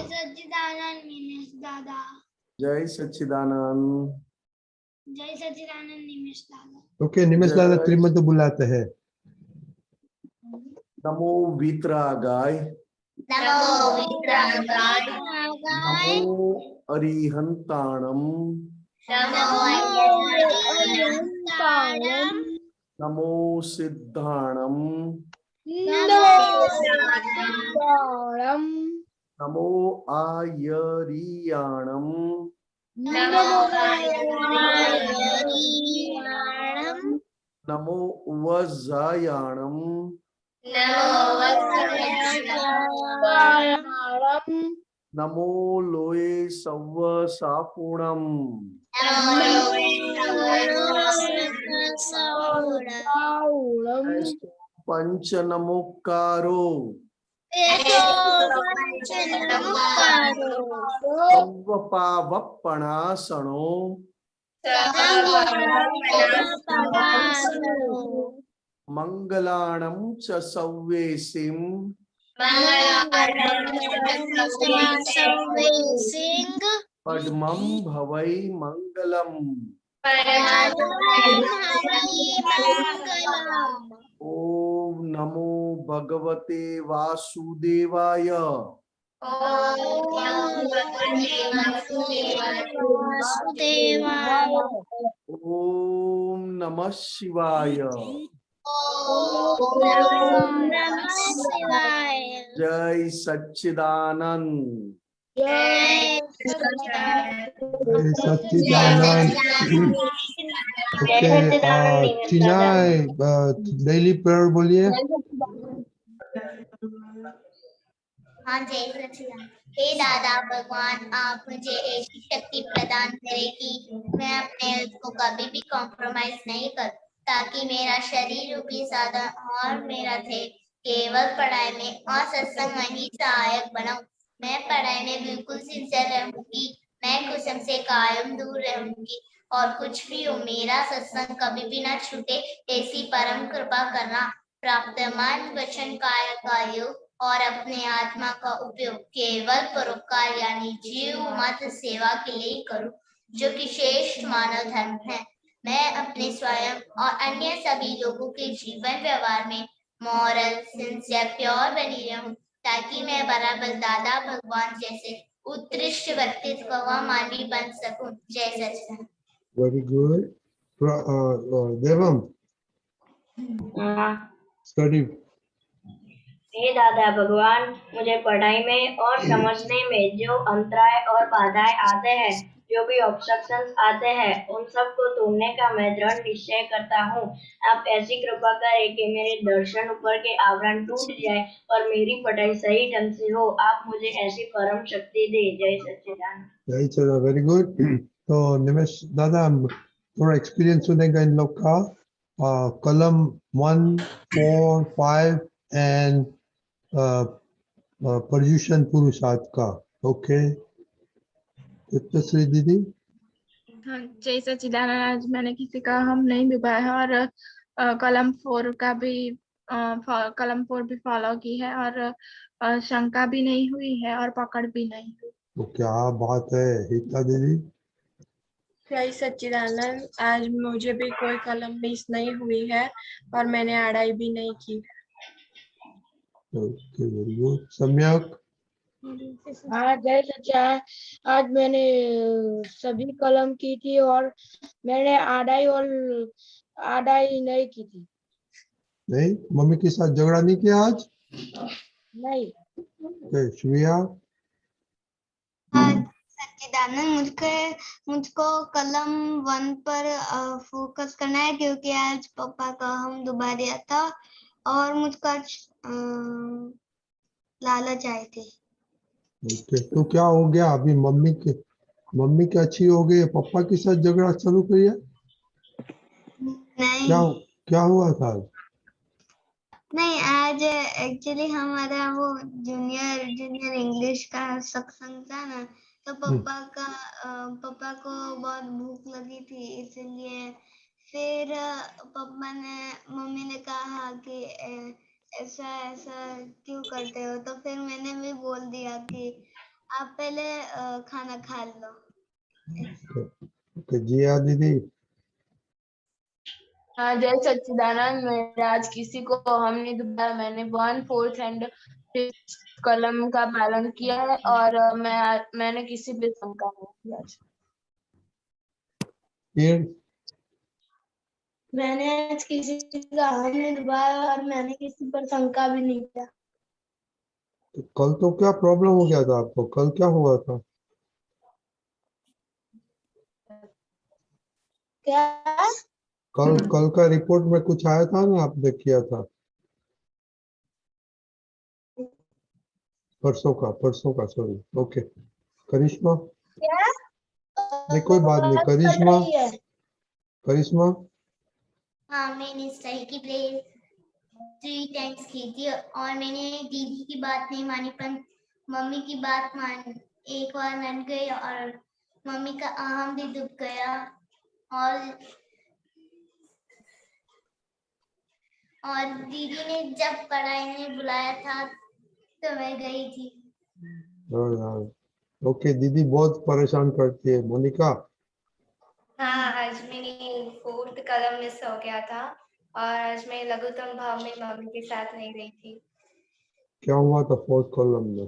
सच्चिदानंद निमेश दादा। जय सच्चिदानंद। जय सच्चिदानंद निमेश दादा। ओके, निमेश दादा त्रिमंत्र बुलाते हैं। नमो वीतरागाय। नमो वीतरागाय। नमो अरिहंताणम। नमो अरिहंताणम। नमो सिद्धाणम। नमो सिद्धाणम। नमो आयरियाणम। नमो आयरियाणम। नमो वज्रायाणम। नमो वज्रायाणम। नमो लोये सव्व सापुणम। पंच नमोकारो। सव्व पावपणासनो। मंगलाणं च सव्वेसिं। पद्मं भवै मंगलम्। ओम नमो भगवते वासुदेवाय। ओम नमः शिवाय। जय सच्चिदानंद। जय सच्चिदानंद। ओके, टीना डेली प्रेयर बोलिए। हाँ, जय सच्चिदानंद। हे दादा भगवान, आप मुझे ऐसी शक्ति प्रदान करें कि मैं अपने हेल्थ को कभी भी कॉम्प्रोमाइज नहीं करूं, ताकि मेरा शरीर रूपी साधन और मेरा थे केवल पढ़ाई में और सत्संग में ही सहायक बनाऊं। मैं पढ़ाई में बिल्कुल सिंसियर रहूंगी, मैं कुसुम से कायम दूर रहूंगी, और कुछ भी हो मेरा सत्संग कभी भी ना छूटे, ऐसी परम कृपा करना। प्राप्त मन वचन काया का योग और अपने आत्मा का उपयोग केवल परोपकार यानी जीव मत सेवा के लिए ही करूं, जो कि श्रेष्ठ मानव धर्म है। मैं अपने स्वयं और अन्य सभी लोगों के जीवन व्यवहार में मॉरल सिंसियर प्योर बनी रहूं, ताकि मैं बराबर दादा भगवान जैसे उत्कृष्ट व्यक्तित्व व मानवी बन सकूं। जय Sachchidanand. Very good. Devam study. हे दादा भगवान, मुझे पढ़ाई में और समझने में जो अंतराय और बाधाएं आते हैं, जो भी ऑब्स्ट्रक्शंस आते हैं, उन सब को तोड़ने का मैं दृढ़ निश्चय करता हूँ। आप ऐसी कृपा करें कि मेरे दर्शन ऊपर के आवरण टूट जाए और मेरी पढ़ाई सही ढंग से हो। आप मुझे ऐसी परम शक्ति दे। जय सच्चिदानंद। जय सच्चिदानंद। Very good. तो निमेश दादा थोड़ा एक्सपीरियंस सुनेगा इन लोग का। कलम 1, 4, 5 एंड पर्यूषण पुरुषार्थ का। ओके, श्री दीदी। हाँ, जय सच्चिदानंद। आज मैंने किसी का हम नहीं डुबाया है, और कलम 4 का भी कलम 4 भी फॉलो की है, और शंका भी नहीं हुई है और पकड़ भी नहीं हुई। तो क्या बात है हिता दीदी। जय सच्चिदानंद। आज मुझे भी कोई कलम मिस नहीं हुई है और मैंने अड़ाई भी नहीं की। Okay, very good. सम्यक। हाँ, जय सच्चिदानंद। आज मैंने सभी कलम की थी और मैंने आड़ाई नहीं की थी। नहीं, मम्मी के साथ झगड़ा नहीं किया आज? नहीं। ओके, श्रिया। सच्चिदानंद, मुझको कलम 1 पर फोकस करना है, क्योंकि आज पापा का हम दोबारा था और मुझको लालच आई थी। ओके, तो क्या हो गया अभी? मम्मी की अच्छी हो गई, पापा के साथ झगड़ा शुरू किया? नहीं, क्या हुआ था? नहीं, आज एक्चुअली हमारा वो जूनियर इंग्लिश का सत्संग था ना, तो पापा को बहुत भूख लगी थी, इसलिए फिर मम्मी ने कहा कि ऐसा ऐसा क्यों करते हो? तो फिर मैंने भी बोल दिया कि आप पहले खाना खा लो। ओके जिया दीदी। हाँ जय सच्चिदानंद, मैंने आज किसी को हम नहीं दुबारा, मैंने 1, 4 एंड 5 कलम का पालन किया है और मैंने किसी पे शंका नहीं किया आज। फिर मैंने आज किसी का हम नहीं दुबारा और मैंने किसी पर शंका भी नहीं किया। तो कल तो क्या प्रॉब्लम हो गया था आपको? कल क्या हुआ था? क्या? कल का रिपोर्ट में कुछ आया था ना, आपने किया था परसों का सॉरी। ओके करिश्मा, क्या? नहीं कोई बात नहीं। बात कर करिश्मा, रही है। करिश्मा हाँ मैंने स्टडी की प्रेयर 3 टाइम्स की थी और मैंने दीदी की बात नहीं मानी पर मम्मी की बात एक बार मान गई और मम्मी का अहम भी दुख गया और दीदी ने जब पढ़ाई में बुलाया था तो मैं गई थी। ओके दीदी बहुत परेशान करती है। मोनिका, हाँ आज मेरी 4th कलम मिस हो गया था और आज मैं लघुत्तम भाव में मम्मी के साथ नहीं गई थी। क्या हुआ था 4th कॉलम में?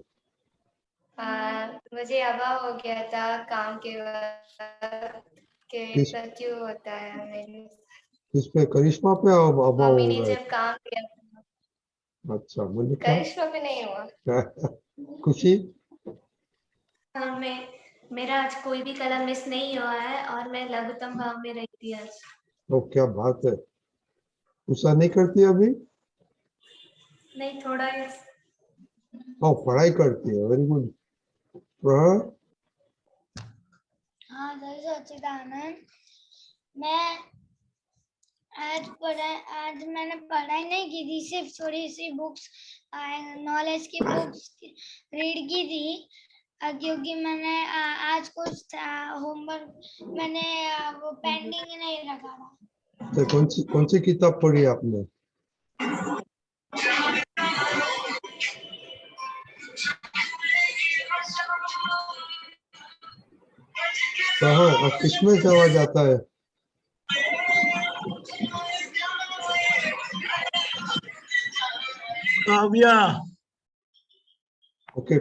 मुझे अभाव हो गया था काम के वक्त कि किस ऐसा क्यों होता है मेरे। किस पे? करिश्मा पे अभाव मम्मी हो ने गया जब काम किया था, था? अच्छा मोनिका करिश्मा पे नहीं हुआ। खुशी, हाँ मेरा आज कोई भी कलम मिस नहीं हुआ है और मैं लघुत्तम भाव में रही थी आज। तो क्या बात है। गुस्सा नहीं करती अभी? नहीं थोड़ा पढ़ाई करती है, वेरी गुड। हाँ जय सच्चिदानंद, मैं आज मैंने पढ़ाई नहीं की थी, सिर्फ थोड़ी सी बुक्स नॉलेज की बुक्स रीड की थी क्योंकि मैंने आज कुछ होमवर्क मैंने वो पेंडिंग नहीं रखा था। तो कौन सी किताब पढ़ी आपने? कहाँ किसमें से आवाज आता है? काव्या, ओके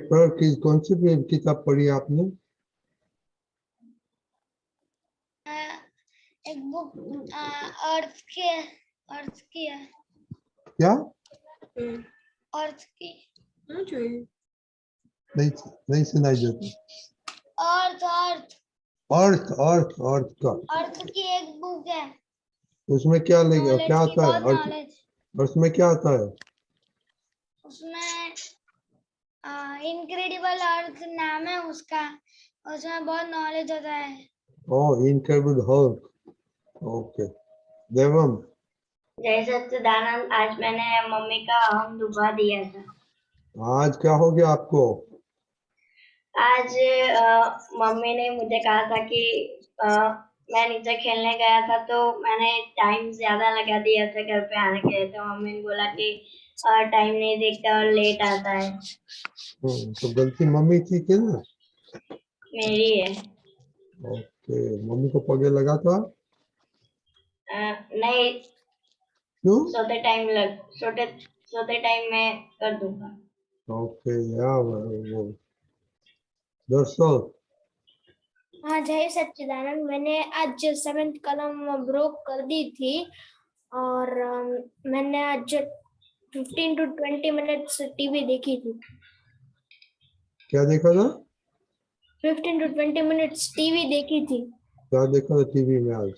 कौन सी किताब पढ़ी आपने? एक बुक अर्थ की है। क्या? अर्थ की नहीं सुनाई देती। अर्थ अर्थ का अर्थ की एक बुक है। उसमें क्या लेगा? नॉलेज क्या की, आता है बहुत अर्थ? नॉलेज। अर्थ में क्या आता है? उसमें इनक्रेडिबल अर्थ नाम है उसका, उसमें बहुत नॉलेज होता है। ओह इनक्रेडिबल हल्क। ओके देवम, जय सच्चिदानंद, आज मैंने मम्मी का अहम डुबा दिया था। आज क्या हो गया आपको? आज मम्मी ने मुझे कहा था कि मैं नीचे खेलने गया था तो मैंने टाइम ज्यादा लगा दिया था घर पे आने के लिए, तो मम्मी ने बोला कि टाइम नहीं देखता और लेट आता है। तो गलती मम्मी की थी ना? मेरी है। ओके मम्मी को पगे लगा था? नहीं, क्यों? सोते टाइम मैं कर दूंगा। ओके यार वो दरअसल हाँ जय सच्चिदानंद, मैंने आज 7th कलम ब्रोक कर दी थी और मैंने आज 15 to 20 मिनट्स टीवी देखी थी। क्या देखा था? 15 to 20 मिनट्स टीवी देखी थी। क्या देखा था टीवी में आज?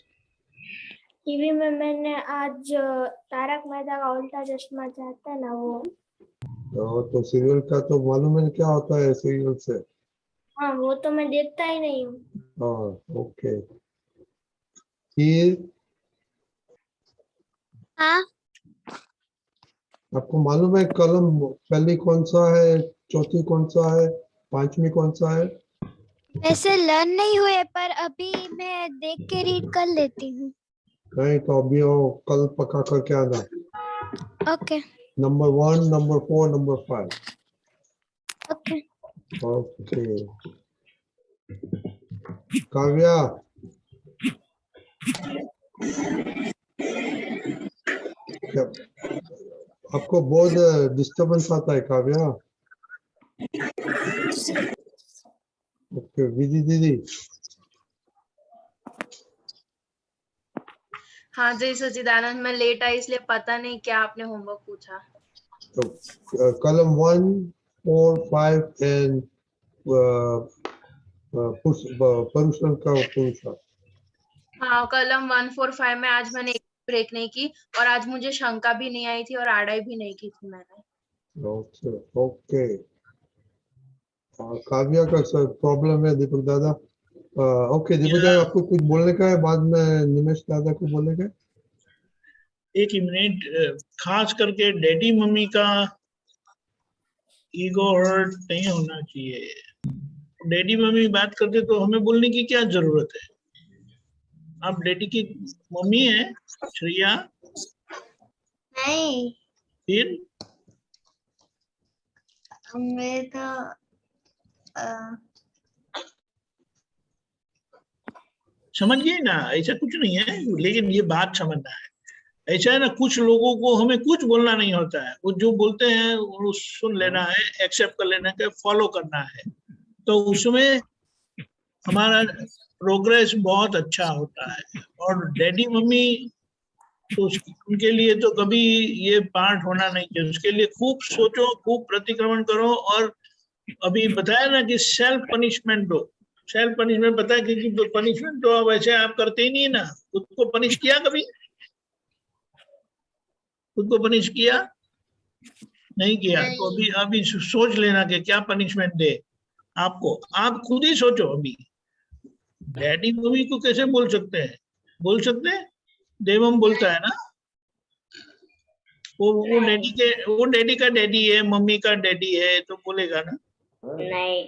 टीवी में मैंने आज तारक मेहता का उल्टा चश्मा चाहता है ना वो। तो सीरियल का तो मालूम है क्या होता है सीरियल से? हाँ वो तो मैं देखता ही नहीं हूँ। हाँ ओके। फिर हाँ आपको मालूम है कलम पहली कौन सा है, चौथी कौन सा है, पांचवी कौन सा है? वैसे लर्न नहीं हुए पर अभी मैं देख के रीड कर लेती हूँ। नहीं तो अभी वो कल पक्का करके आना। Okay number 1, number 4, number 5. Okay. Okay. Kavya. आपको बहुत डिस्टर्बेंस आता है काव्या? ओके, विधि दीदी। हाँ जय सच्चिदानंद, मैं लेट आई इसलिए पता नहीं क्या आपने होमवर्क पूछा। तो कॉलम 1, 4, 5 एंड पुरुषन का पुरुषा। हाँ कॉलम 1, 4, 5 में आज मैंने एक ब्रेक नहीं की और आज मुझे शंका भी नहीं आई थी और आड़ाई भी नहीं की थी मैंने। Okay okay. काव्या का सर प्रॉब्लम है दीपक दादा। ओके दीपक दादा, आपको कुछ बोलने का है, बाद में निमेश दादा को बोलेंगे। एक मिनट, खास करके डैडी मम्मी का ईगो हर्ट नहीं होना चाहिए। डैडी मम्मी बात करते तो हमें बोलने की क्या जरूरत है? आप डैडी की मम्मी है श्रेया? नहीं, फिर मैं तो समझिए ना, ऐसा कुछ नहीं है, लेकिन ये बात समझना है। ऐसा है ना, कुछ लोगों को हमें कुछ बोलना नहीं होता है, वो जो बोलते हैं वो सुन लेना है, एक्सेप्ट कर लेना है, फॉलो करना है, तो उसमें हमारा प्रोग्रेस बहुत अच्छा होता है। और डैडी मम्मी तो उनके लिए तो कभी ये पार्ट होना नहीं चाहिए। उसके लिए खूब सोचो, खूब प्रतिक्रमण करो। और अभी बताया ना कि सेल्फ पनिशमेंट दो। सेल्फ पनिशमेंट पता है, क्योंकि पनिशमेंट तो अब ऐसे आप करते ही नहीं ना। खुद को पनिश किया कभी? खुद को पनिश किया नहीं किया? तो अभी सोच लेना कि क्या पनिशमेंट दे आपको। आप खुद ही सोचो। अभी डैडी मम्मी को कैसे बोल सकते हैं? बोल सकते हैं? देवम बोलता है ना, वो डैडी का डैडी है, मम्मी का डैडी है, तो बोलेगा ना। नहीं।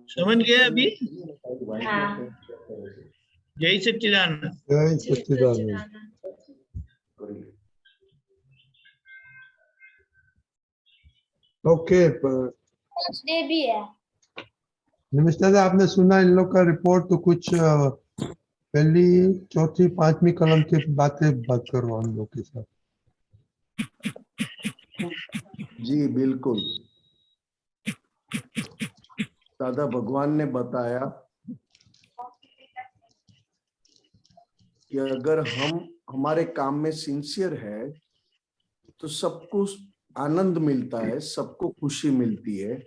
समझ गए अभी? हाँ। जय सच्चिदानंद। जय सच्चिदानंद। ओके डे भी है। निमेश दादा, आपने सुना इन लोग का रिपोर्ट, तो कुछ पहली, चौथी, पांचवी कलम की बातें बात करो हम लोग के साथ। जी बिल्कुल। दादा भगवान ने बताया कि अगर हम हमारे काम में सिंसियर है तो सबको आनंद मिलता है, सबको खुशी मिलती है।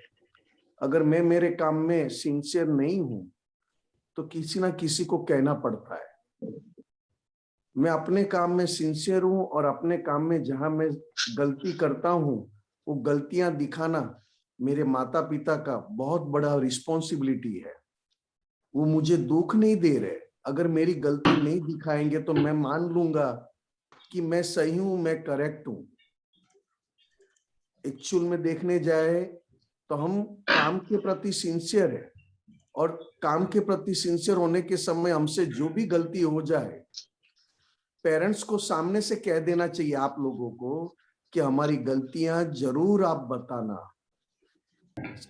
अगर मैं मेरे काम में सिंसियर नहीं हूं तो किसी ना किसी को कहना पड़ता है। मैं अपने काम में सिंसियर हूं और अपने काम में जहां मैं गलती करता हूं वो गलतियां दिखाना मेरे माता पिता का बहुत बड़ा रिस्पॉन्सिबिलिटी है। वो मुझे दुख नहीं दे रहे। अगर मेरी गलती नहीं दिखाएंगे तो मैं मान लूंगा कि मैं सही हूं, मैं करेक्ट हूं। एक्चुअल में देखने जाए तो हम काम के प्रति सिंसियर है, और काम के प्रति सिंसियर होने के समय हमसे जो भी गलती हो जाए, पेरेंट्स को सामने से कह देना चाहिए आप लोगों को कि हमारी गलतियां जरूर आप बताना।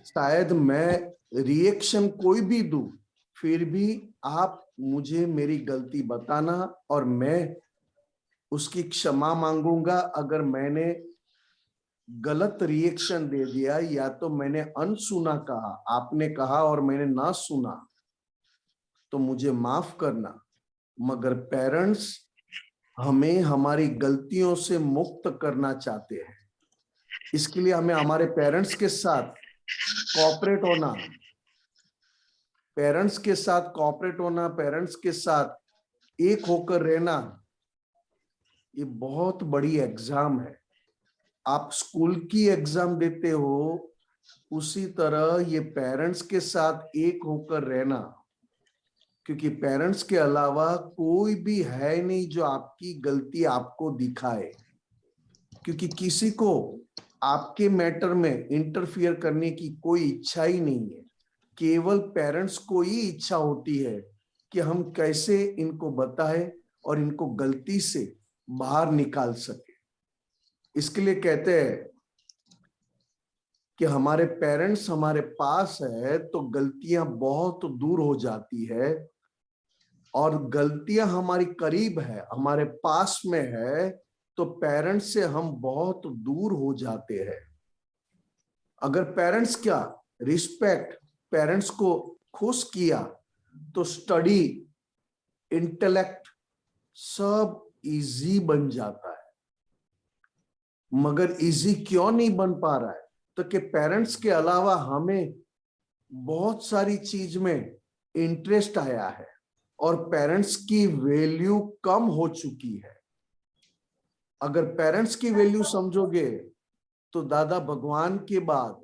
शायद मैं रिएक्शन कोई भी दूं, फिर भी आप मुझे मेरी गलती बताना और मैं उसकी क्षमा मांगूंगा। अगर मैंने गलत रिएक्शन दे दिया या तो मैंने अनसुना कहा, आपने कहा और मैंने ना सुना, तो मुझे माफ करना। मगर पेरेंट्स हमें हमारी गलतियों से मुक्त करना चाहते हैं। इसके लिए हमें हमारे पेरेंट्स के साथ कोऑपरेट होना, पेरेंट्स के साथ कोऑपरेट होना, पेरेंट्स के साथ एक होकर रहना, ये बहुत बड़ी एग्जाम है। आप स्कूल की एग्जाम देते हो, उसी तरह ये पेरेंट्स के साथ एक होकर रहना, क्योंकि पेरेंट्स के अलावा कोई भी है नहीं जो आपकी गलती आपको दिखाए। क्योंकि किसी को आपके मैटर में इंटरफियर करने की कोई इच्छा ही नहीं है। केवल पेरेंट्स को ही इच्छा होती है कि हम कैसे इनको बताएं और इनको गलती से बाहर निकाल सके। इसके लिए कहते हैं कि हमारे पेरेंट्स हमारे पास है तो गलतियां बहुत दूर हो जाती है, और गलतियां हमारी करीब है, हमारे पास में है, तो पेरेंट्स से हम बहुत दूर हो जाते हैं। अगर पेरेंट्स क्या रिस्पेक्ट, पेरेंट्स को खुश किया, तो स्टडी, इंटेलेक्ट सब इजी बन जाता है। मगर इजी क्यों नहीं बन पा रहा है? तो कि पेरेंट्स के अलावा हमें बहुत सारी चीज में इंटरेस्ट आया है और पेरेंट्स की वैल्यू कम हो चुकी है। अगर पेरेंट्स की वैल्यू समझोगे तो दादा भगवान के बाद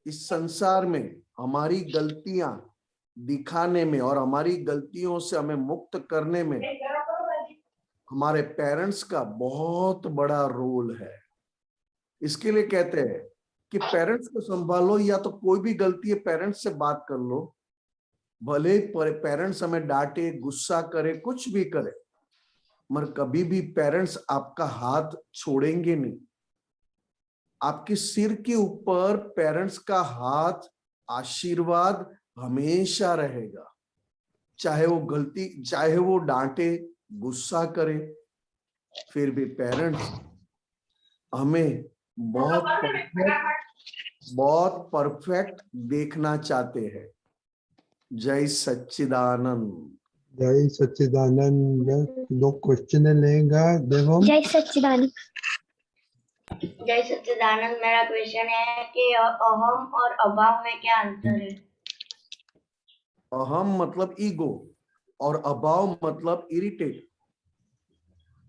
इस संसार में हमारी गलतियां दिखाने में और हमारी गलतियों से हमें मुक्त करने में हमारे पेरेंट्स का बहुत बड़ा रोल है। इसके लिए कहते हैं कि पेरेंट्स को संभालो, या तो कोई भी गलती है पेरेंट्स से बात कर लो, भले पेरेंट्स हमें डांटे, गुस्सा करे, कुछ भी करे, मगर कभी भी पेरेंट्स आपका हाथ छोड़ेंगे नहीं। आपके सिर के ऊपर पेरेंट्स का हाथ, आशीर्वाद हमेशा रहेगा। चाहे वो डांटे, गुस्सा करे, फिर भी पेरेंट्स हमें बहुत परफेक्ट देखना चाहते हैं। जय सच्चिदानंद। जय सच्चिदानंद। 2 क्वेश्चन लेगा देवम। जय सच्चिदानंद। जय सच्चिदानंद, मेरा क्वेश्चन है कि अहम और अभाव में क्या अंतर है? अहम मतलब ईगो और अभाव मतलब इरिटेट।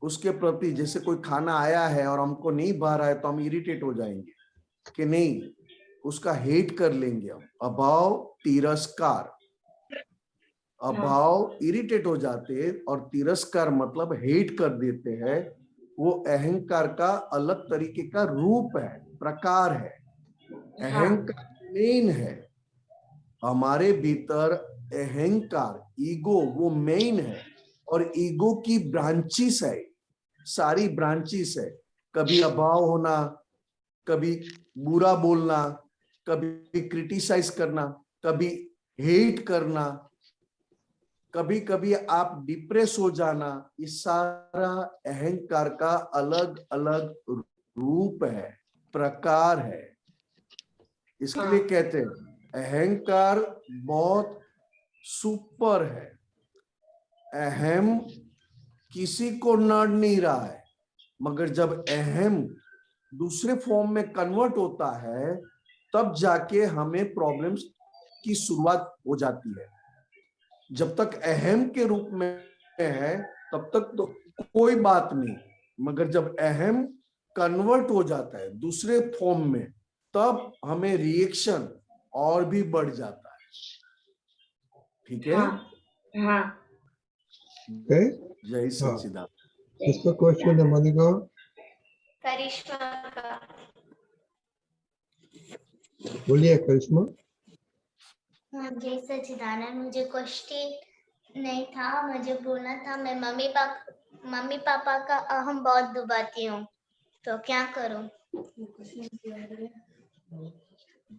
उसके प्रति, जैसे कोई खाना आया है और हमको नहीं भा रहा है तो हम इरिटेट हो जाएंगे कि नहीं, उसका हेट कर लेंगे हम। अभाव तिरस्कार, अभाव इरिटेट हो जाते हैं और तिरस्कार मतलब हेट कर देते हैं। वो अहंकार का अलग तरीके का रूप है, प्रकार है। अहंकार मेन है हमारे भीतर, अहंकार ईगो वो मेन है, और ईगो की ब्रांचेस है, सारी ब्रांचेस है। कभी अभाव होना, कभी बुरा बोलना, कभी क्रिटिसाइज करना, कभी हेट करना, कभी कभी आप डिप्रेस हो जाना। ये सारा अहंकार का अलग अलग रूप है, प्रकार है। इसके लिए कहते हैं अहंकार बहुत सुपर है। अहम किसी को नड़ नहीं रहा है, मगर जब अहम दूसरे फॉर्म में कन्वर्ट होता है तब जाके हमें प्रॉब्लम्स की शुरुआत हो जाती है। जब तक अहम के रूप में है तब तक तो कोई बात नहीं, मगर जब अहम कन्वर्ट हो जाता है दूसरे फॉर्म में तब हमें रिएक्शन और भी बढ़ जाता है। ठीक है? हाँ। जय सच्चिदानंद। इसका क्वेश्चन है मणिका। करिश्मा का। बोलिए करिश्मा। हाँ, जय सच्चिदानंद। मुझे क्वेश्चन नहीं था, मुझे बोलना था। मैं मम्मी पापा का अहम बहुत दबाती हूँ, तो क्या करूँ?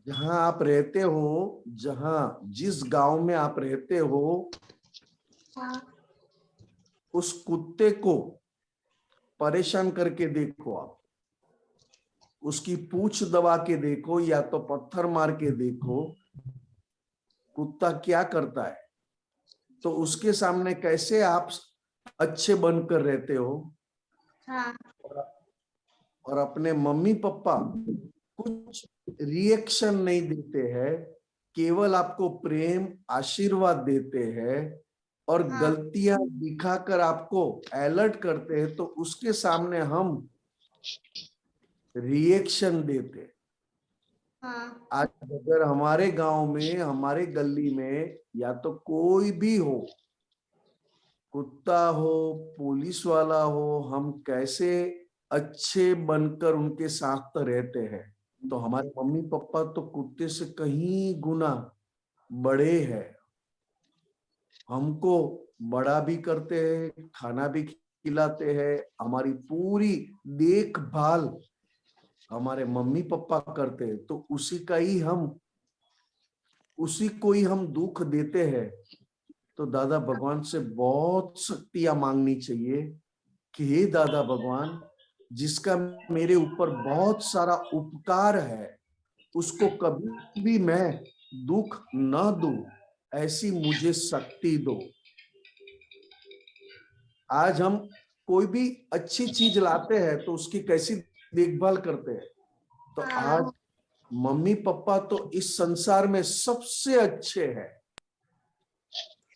जहां आप रहते हो, जिस गांव में आप रहते हो, हाँ। उस कुत्ते को परेशान करके देखो आप, उसकी पूंछ दबा के देखो या तो पत्थर मार के देखो, कुत्ता क्या करता है। तो उसके सामने कैसे आप अच्छे बनकर रहते हो। हाँ। और अपने मम्मी पापा कुछ रिएक्शन नहीं देते हैं, केवल आपको प्रेम आशीर्वाद देते हैं और हाँ। गलतियां दिखाकर आपको अलर्ट करते हैं, तो उसके सामने हम रिएक्शन देते। हाँ। आज अगर हमारे गांव में, हमारे गली में या तो कोई भी हो, कुत्ता हो, पुलिस वाला हो, हम कैसे अच्छे बनकर उनके साथ रहते हैं। तो हमारे मम्मी पापा तो कुत्ते से कहीं गुना बड़े हैं, हमको बड़ा भी करते हैं, खाना भी खिलाते हैं, हमारी पूरी देखभाल हमारे मम्मी पापा करते हैं, तो उसी को ही हम दुख देते हैं। तो दादा भगवान से बहुत शक्तियां मांगनी चाहिए कि हे दादा भगवान, जिसका मेरे ऊपर बहुत सारा उपकार है, उसको कभी भी मैं दुख न दूं, ऐसी मुझे शक्ति दो। आज हम कोई भी अच्छी चीज लाते हैं तो उसकी कैसी देखभाल करते हैं। तो आज मम्मी पापा तो इस संसार में सबसे अच्छे हैं।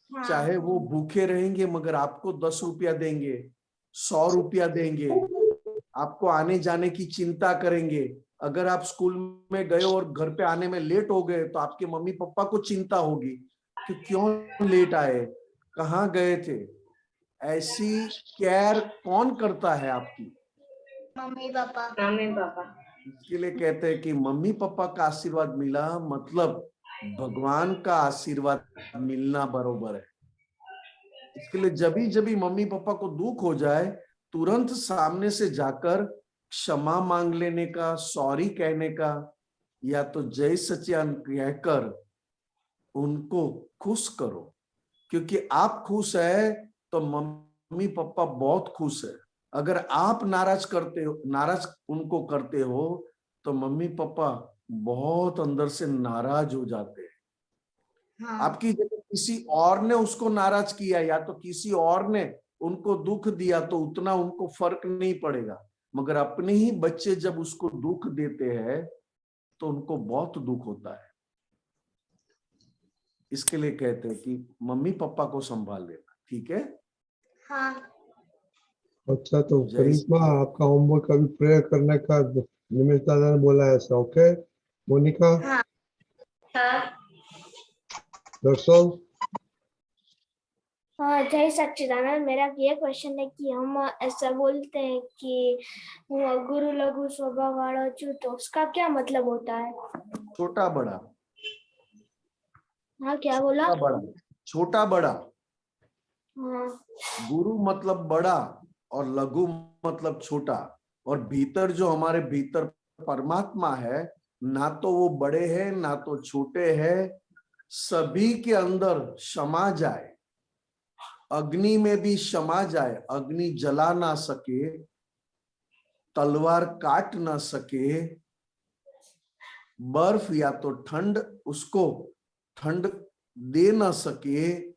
चाहे वो भूखे रहेंगे मगर आपको 10 रुपया देंगे, 100 रुपया देंगे, आपको आने जाने की चिंता करेंगे। अगर आप स्कूल में गए और घर पे आने में लेट हो गए तो आपके मम्मी पापा को चिंता होगी कि क्यों लेट आए, कहाँ गए थे। ऐसी केयर कौन करता है आपकी? Mummy papa. Mummy papa. इसके लिए कहते हैं कि मम्मी पापा का आशीर्वाद मिला मतलब भगवान का आशीर्वाद मिलना बरोबर है। इसके लिए जब भी मम्मी पापा को दुख हो जाए, तुरंत सामने से जाकर क्षमा मांग लेने का, सॉरी कहने का, या तो जय सचिदानंद कहकर उनको खुश करो। क्योंकि आप खुश है तो मम्मी पापा बहुत खुश है। अगर आप नाराज उनको करते हो तो मम्मी पापा बहुत अंदर से नाराज हो जाते हैं। हाँ। आपकी जगह किसी और ने उसको नाराज किया या तो किसी और ने उनको दुख दिया तो उतना उनको फर्क नहीं पड़ेगा, मगर अपने ही बच्चे जब उसको दुख देते हैं तो उनको बहुत दुख होता है। इसके लिए कहते हैं कि मम्मी पापा को संभाल लेना, ठीक है? हाँ। अच्छा, तो करिश्मा आपका होमवर्क अभी प्रेयर करने का निमेश दादा ने बोला है ऐसा, ओके? मोनिका, हाँ। दर्शक, जय सच्चिदानंद। मेरा ये क्वेश्चन है कि हम ऐसा बोलते हैं कि गुरु लघु स्वभाव वाला छू, तो उसका क्या मतलब होता है? छोटा बड़ा। हाँ, क्या बोला? छोटा बड़ा। हाँ। गुरु मतलब बड़ा और लघु मतलब छोटा। और भीतर जो हमारे भीतर परमात्मा है, ना तो वो बड़े हैं ना तो छोटे हैं, सभी के अंदर समा जाए। अग्नि में भी समा जाए, अग्नि जला ना सके, तलवार काट ना सके, बर्फ या तो ठंड उसको ठंड दे ना सके,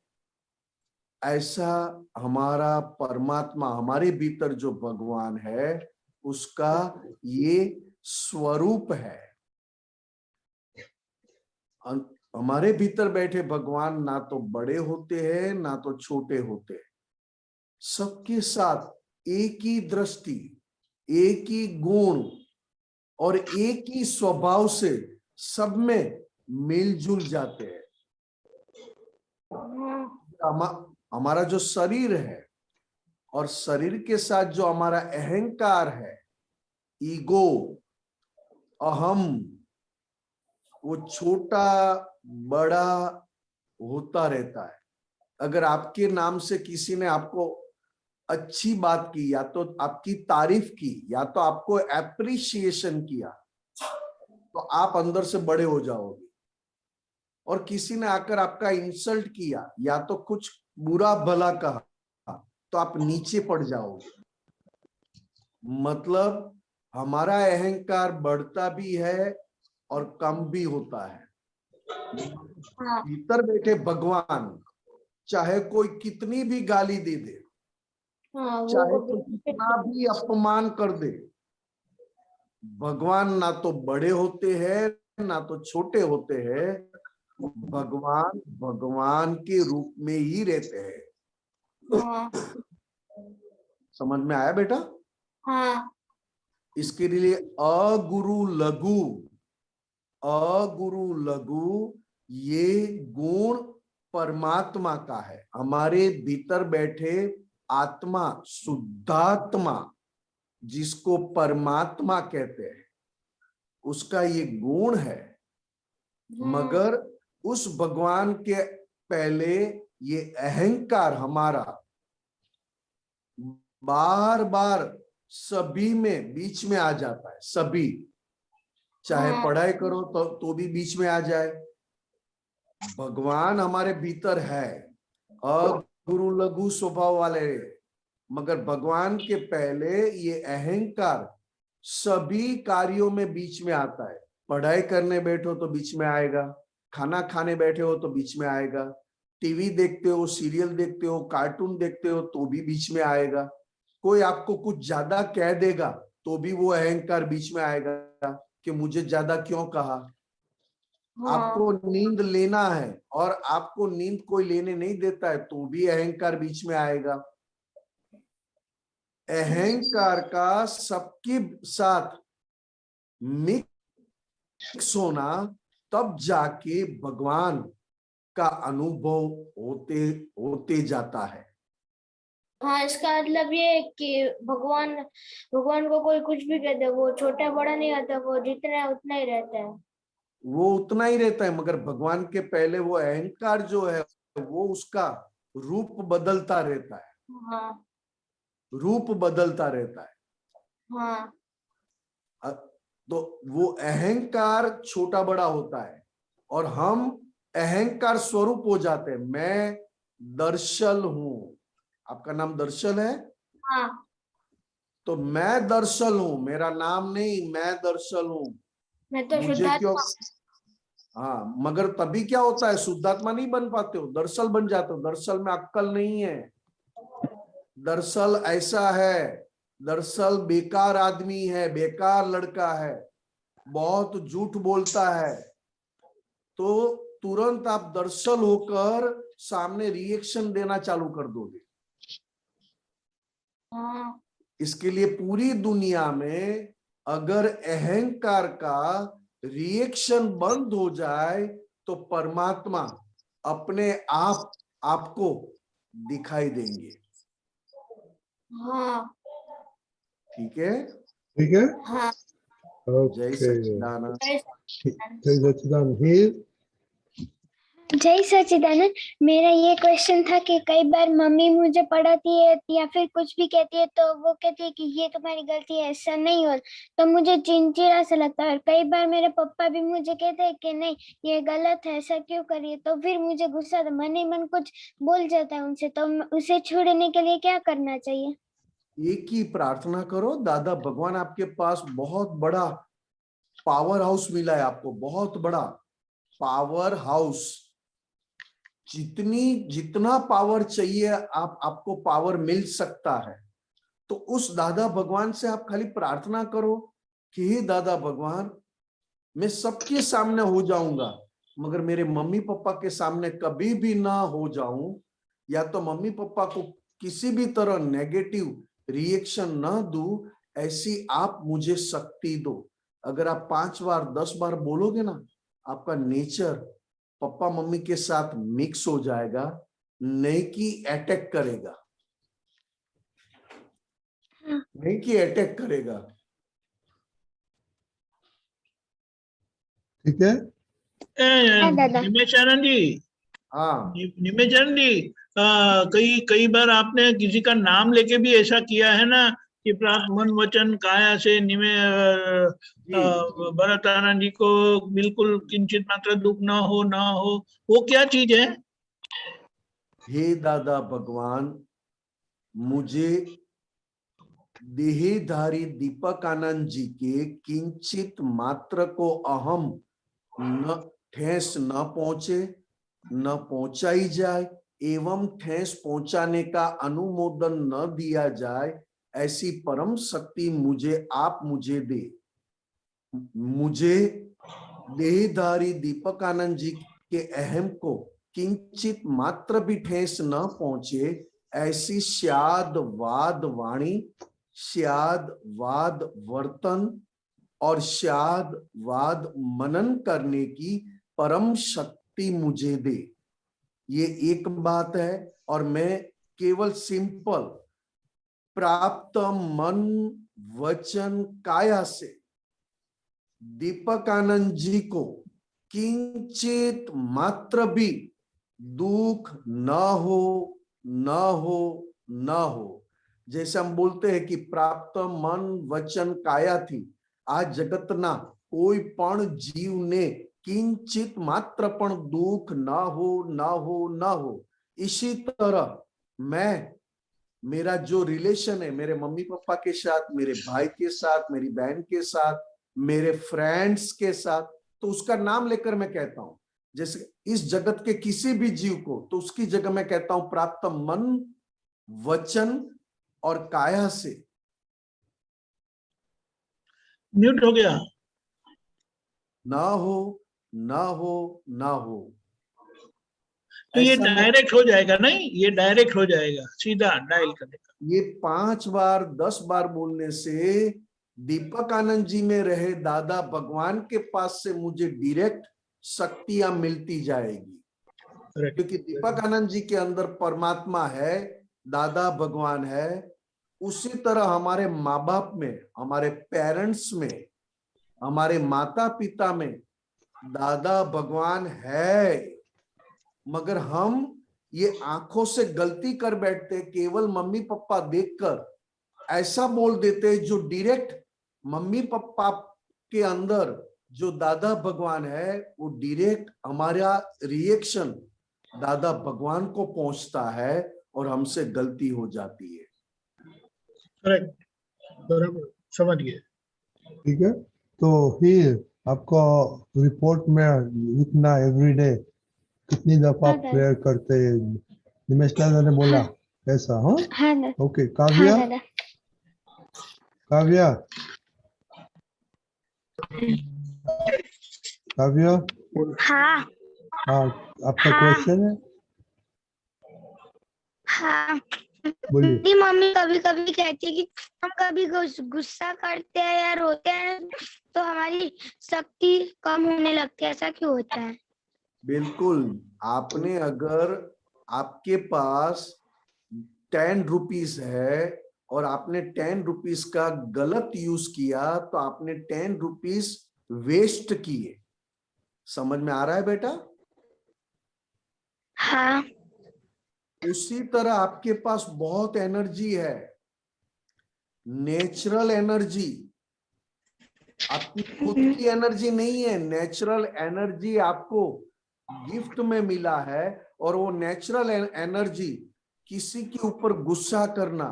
ऐसा हमारा परमात्मा, हमारे भीतर जो भगवान है उसका ये स्वरूप है। हमारे भीतर बैठे भगवान ना तो बड़े होते हैं ना तो छोटे होते हैं, सबके साथ एक ही दृष्टि, एक ही गुण और एक ही स्वभाव से सब में मिलजुल जाते हैं। हमारा जो शरीर है और शरीर के साथ जो हमारा अहंकार है, ईगो, अहम, वो छोटा बड़ा होता रहता है। अगर आपके नाम से किसी ने आपको अच्छी बात की, या तो आपकी तारीफ की, या तो आपको एप्रिसिएशन किया, तो आप अंदर से बड़े हो जाओगे। और किसी ने आकर आपका इंसल्ट किया या तो कुछ बुरा भला कहा तो आप नीचे पड़ जाओगे। मतलब हमारा अहंकार बढ़ता भी है और कम भी होता है। भीतर बैठे भगवान चाहे कोई कितनी भी गाली दे दे, चाहे कोई कितना भी अपमान कर दे, भगवान ना तो बड़े होते हैं ना तो छोटे होते हैं। भगवान भगवान के रूप में ही रहते हैं। समझ में आया बेटा? हाँ। इसके लिए अगुरु लघु, अगुरु लघु ये गुण परमात्मा का है। हमारे भीतर बैठे आत्मा, शुद्धात्मा, जिसको परमात्मा कहते हैं, उसका ये गुण है। मगर उस भगवान के पहले ये अहंकार हमारा बार बार सभी में बीच में आ जाता है, सभी, चाहे पढ़ाई करो तो भी बीच में आ जाए। भगवान हमारे भीतर है, गुरु लघु स्वभाव वाले, मगर भगवान के पहले ये अहंकार सभी कार्यों में बीच में आता है। पढ़ाई करने बैठो तो बीच में आएगा, खाना खाने बैठे हो तो बीच में आएगा, टीवी देखते हो, सीरियल देखते हो, कार्टून देखते हो तो भी बीच में आएगा। कोई आपको कुछ ज्यादा कह देगा तो भी वो अहंकार बीच में आएगा कि मुझे ज्यादा क्यों कहा। आपको नींद लेना है और आपको नींद कोई लेने नहीं देता है तो भी अहंकार बीच में आएगा। अहंकार का सबके साथ मिक्स होना, तब जाके भगवान का अनुभव होते होते जाता है। हाँ, इसका मतलब ये है कि भगवान को कोई कुछ भी कहते, वो छोटा बड़ा नहीं होता, वो जितना है उतना ही रहता है। वो उतना ही रहता है, मगर भगवान के पहले वो अहंकार जो है वो उसका रूप बदलता रहता है। हाँ, रूप बदलता रहता है। हाँ, तो वो अहंकार छोटा बड़ा होता है और हम अहंकार स्वरूप हो जाते हैं। मैं दर्शन हूं, आपका नाम दर्शन है? हाँ, तो मैं दर्शन हूं, मेरा नाम नहीं, मैं दर्शन हूं। मैं तो मुझे क्यों? शुद्धात्मा। हाँ, मगर तभी क्या होता है, शुद्धात्मा नहीं बन पाते हो, दरअसल बन जाते हो। दरअसल में अक्कल नहीं है, दरअसल ऐसा है, दरअसल बेकार आदमी है, बेकार लड़का है, बहुत झूठ बोलता है, तो तुरंत आप दरअसल होकर सामने रिएक्शन देना चालू कर दोगे। हाँ, इसके लिए पूरी दुनिया में अगर अहंकार का रिएक्शन बंद हो जाए तो परमात्मा अपने आप आपको दिखाई देंगे। हाँ, ठीक है? ठीक है। हाँ। जय सच्चिदानंद। जय सच्चिदानंद। जय सच्चिदानंद। मेरा ये क्वेश्चन था कि कई बार मम्मी मुझे पढ़ाती है या फिर कुछ भी कहती है तो वो कहती है कि ये तुम्हारी गलती है, ऐसा नहीं हो, तो मुझे चिड़चिड़ा सा लगता है। और कई बार मेरे पापा भी मुझे कहते हैं कि नहीं ये गलत है, ऐसा क्यों करिए, तो फिर मुझे गुस्सा आता, मन ही मन कुछ बोल जाता है उनसे। तो उसे छोड़ने के लिए क्या करना चाहिए? एक ही प्रार्थना करो, दादा भगवान आपके पास बहुत बड़ा पावर हाउस मिला है, आपको बहुत बड़ा पावर हाउस, जितना पावर चाहिए आपको पावर मिल सकता है। तो उस दादा भगवान से आप खाली प्रार्थना करो कि हे दादा भगवान, मैं सबके सामने हो जाऊंगा मगर मेरे मम्मी पापा के सामने कभी भी ना हो जाऊं, या तो मम्मी पापा को किसी भी तरह नेगेटिव रिएक्शन ना दूं, ऐसी आप मुझे शक्ति दो। अगर आप 5 बार 10 बार बोलोगे ना, आपका नेचर पापा मम्मी के साथ मिक्स हो जाएगा, नहीं कि अटैक करेगा, नहीं कि अटैक करेगा। ठीक है। निमेशानंद जी, हाँ, निमेशानंद जी, कई बार आपने किसी का नाम लेके भी ऐसा किया है ना कि प्राप्त मन वचन काया से निमे भरत आनंद जी को बिल्कुल किंचित मात्र दुख ना हो, वो क्या चीज है? हे दादा भगवान, मुझे देहधारी दीपक आनंद जी के किंचित मात्र को अहम न ठेस न पहुंचे, न पहुंचाई जाए, एवं ठेस पहुंचाने का अनुमोदन न दिया जाए, ऐसी परम शक्ति आप मुझे दे। मुझे देहधारी दीपक आनंद जी के अहम को किंचित मात्र भी ठेस न पहुंचे, ऐसी शाद वाद वाणी, शाद वाद वर्तन और शाद वाद मनन करने की परम शक्ति मुझे दे। ये एक बात है। और मैं केवल सिंपल प्राप्त मन वचन काया से दीपक आनंद जी को किंचित मात्र भी दुख न हो, जैसे हम बोलते हैं कि प्राप्त मन वचन काया थी, आ जगतना कोई पण जीव ने किंचित मात्र पण दुख ना हो। इसी तरह मैं, मेरा जो रिलेशन है मेरे मम्मी पापा के साथ, मेरे भाई के साथ, मेरी बहन के साथ, मेरे फ्रेंड्स के साथ, तो उसका नाम लेकर मैं कहता हूं। जैसे इस जगत के किसी भी जीव को, तो उसकी जगह मैं कहता हूं प्राप्त मन वचन और काया से। म्यूट हो गया। ना हो ना हो ना हो, तो ये ऐसा मैं, डायरेक्ट हो जाएगा नहीं, ये डायरेक्ट हो जाएगा, सीधा डायल करने का। ये 5 बार 10 बार बोलने से दीपक आनंद जी में रहे दादा भगवान के पास से मुझे डायरेक्ट शक्तियां मिलती जाएगी, क्योंकि दीपक आनंद जी के अंदर परमात्मा है, दादा भगवान है। उसी तरह हमारे माँ बाप में, हमारे पेरेंट्स में, हमारे माता पिता में दादा भगवान है, मगर हम ये आंखों से गलती कर बैठते, केवल मम्मी पापा देखकर ऐसा बोल देते जो डायरेक्ट मम्मी पापा के अंदर जो दादा भगवान है वो डायरेक्ट हमारा रिएक्शन दादा भगवान को पहुंचता है और हमसे गलती हो जाती है। करेक्ट, बराबर, समझ गए। ठीक है, तो फिर आपको रिपोर्ट में लिखना एवरीडे कितनी दफा हाँ दादा। प्रेयर करते हैं, निमेश दादा ने बोला ऐसा। हाँ हाँ दादा। ओके, काव्या, हाँ दादा। काव्या, काव्या, हाँ हाँ आपका हाँ। क्वेश्चन है, हाँ, बोलिए। मेरी मम्मी कभी कभी कहती है कि हम कभी गुस्सा करते हैं या रोते हैं तो हमारी शक्ति कम होने लगती है, ऐसा क्यों होता है? बिल्कुल, आपने अगर आपके पास 10 रुपीस है और आपने 10 रुपीस का गलत यूज किया तो आपने 10 रुपीस वेस्ट किए। समझ में आ रहा है बेटा? हाँ। उसी तरह आपके पास बहुत एनर्जी है, नेचुरल एनर्जी, आपकी खुद की एनर्जी नहीं है, नेचुरल एनर्जी आपको गिफ्ट में मिला है। और वो नेचुरल एनर्जी किसी के ऊपर गुस्सा करना,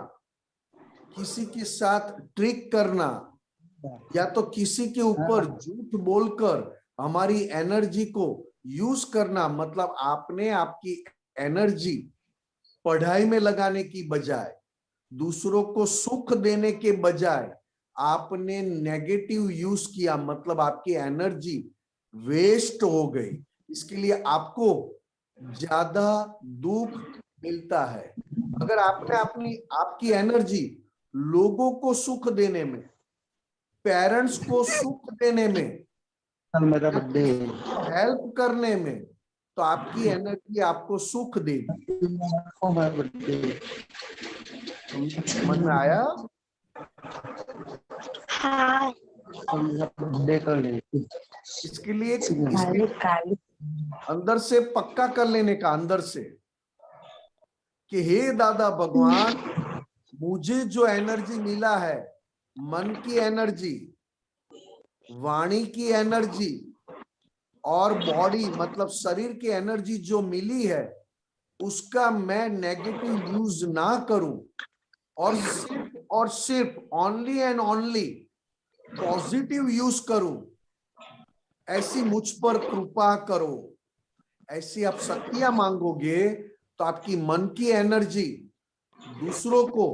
किसी के साथ ट्रिक करना, या तो किसी के ऊपर झूठ बोलकर हमारी एनर्जी को यूज करना, मतलब आपने आपकी एनर्जी पढ़ाई में लगाने की बजाय, दूसरों को सुख देने के बजाय आपने नेगेटिव यूज किया, मतलब आपकी एनर्जी वेस्ट हो गई। इसके लिए आपको ज्यादा दुख मिलता है। अगर आपने आपकी एनर्जी लोगों को सुख देने में, पेरेंट्स को सुख देने में, मेरा बर्थडे हेल्प करने में, तो आपकी एनर्जी आपको सुख देगी। समझ में आया? हाँ। इसके लिए अंदर से पक्का कर लेने का, अंदर से कि हे दादा भगवान, मुझे जो एनर्जी मिला है, मन की एनर्जी, वाणी की एनर्जी और बॉडी मतलब शरीर की एनर्जी जो मिली है, उसका मैं नेगेटिव यूज ना करूं और सिर्फ only and only positive use करूं। ऐसी मुझ पर कृपा करो। ऐसी आप शक्तियां मांगोगे तो आपकी मन की एनर्जी दूसरों को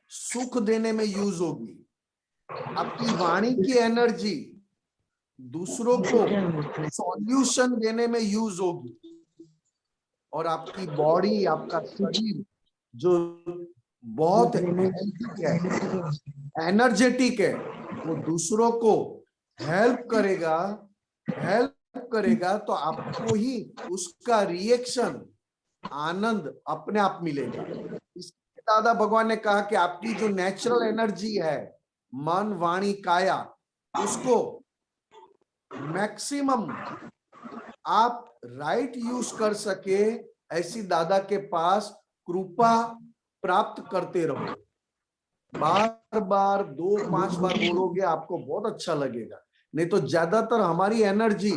सुख देने में यूज होगी, आपकी वाणी की एनर्जी दूसरों को सॉल्यूशन देने में यूज होगी, और आपकी बॉडी, आपका शरीर जो बहुत एनर्जेटिक है, वो दूसरों को हेल्प करेगा तो आपको ही उसका रिएक्शन, आनंद अपने आप मिलेगा। इसलिए दादा भगवान ने कहा कि आपकी जो नेचुरल एनर्जी है, मन वाणी काया, उसको मैक्सिमम आप राइट यूज कर सके, ऐसी दादा के पास कृपा प्राप्त करते रहो। बार बार 2-5 बार बोलोगे आपको बहुत अच्छा लगेगा, नहीं तो ज्यादातर हमारी एनर्जी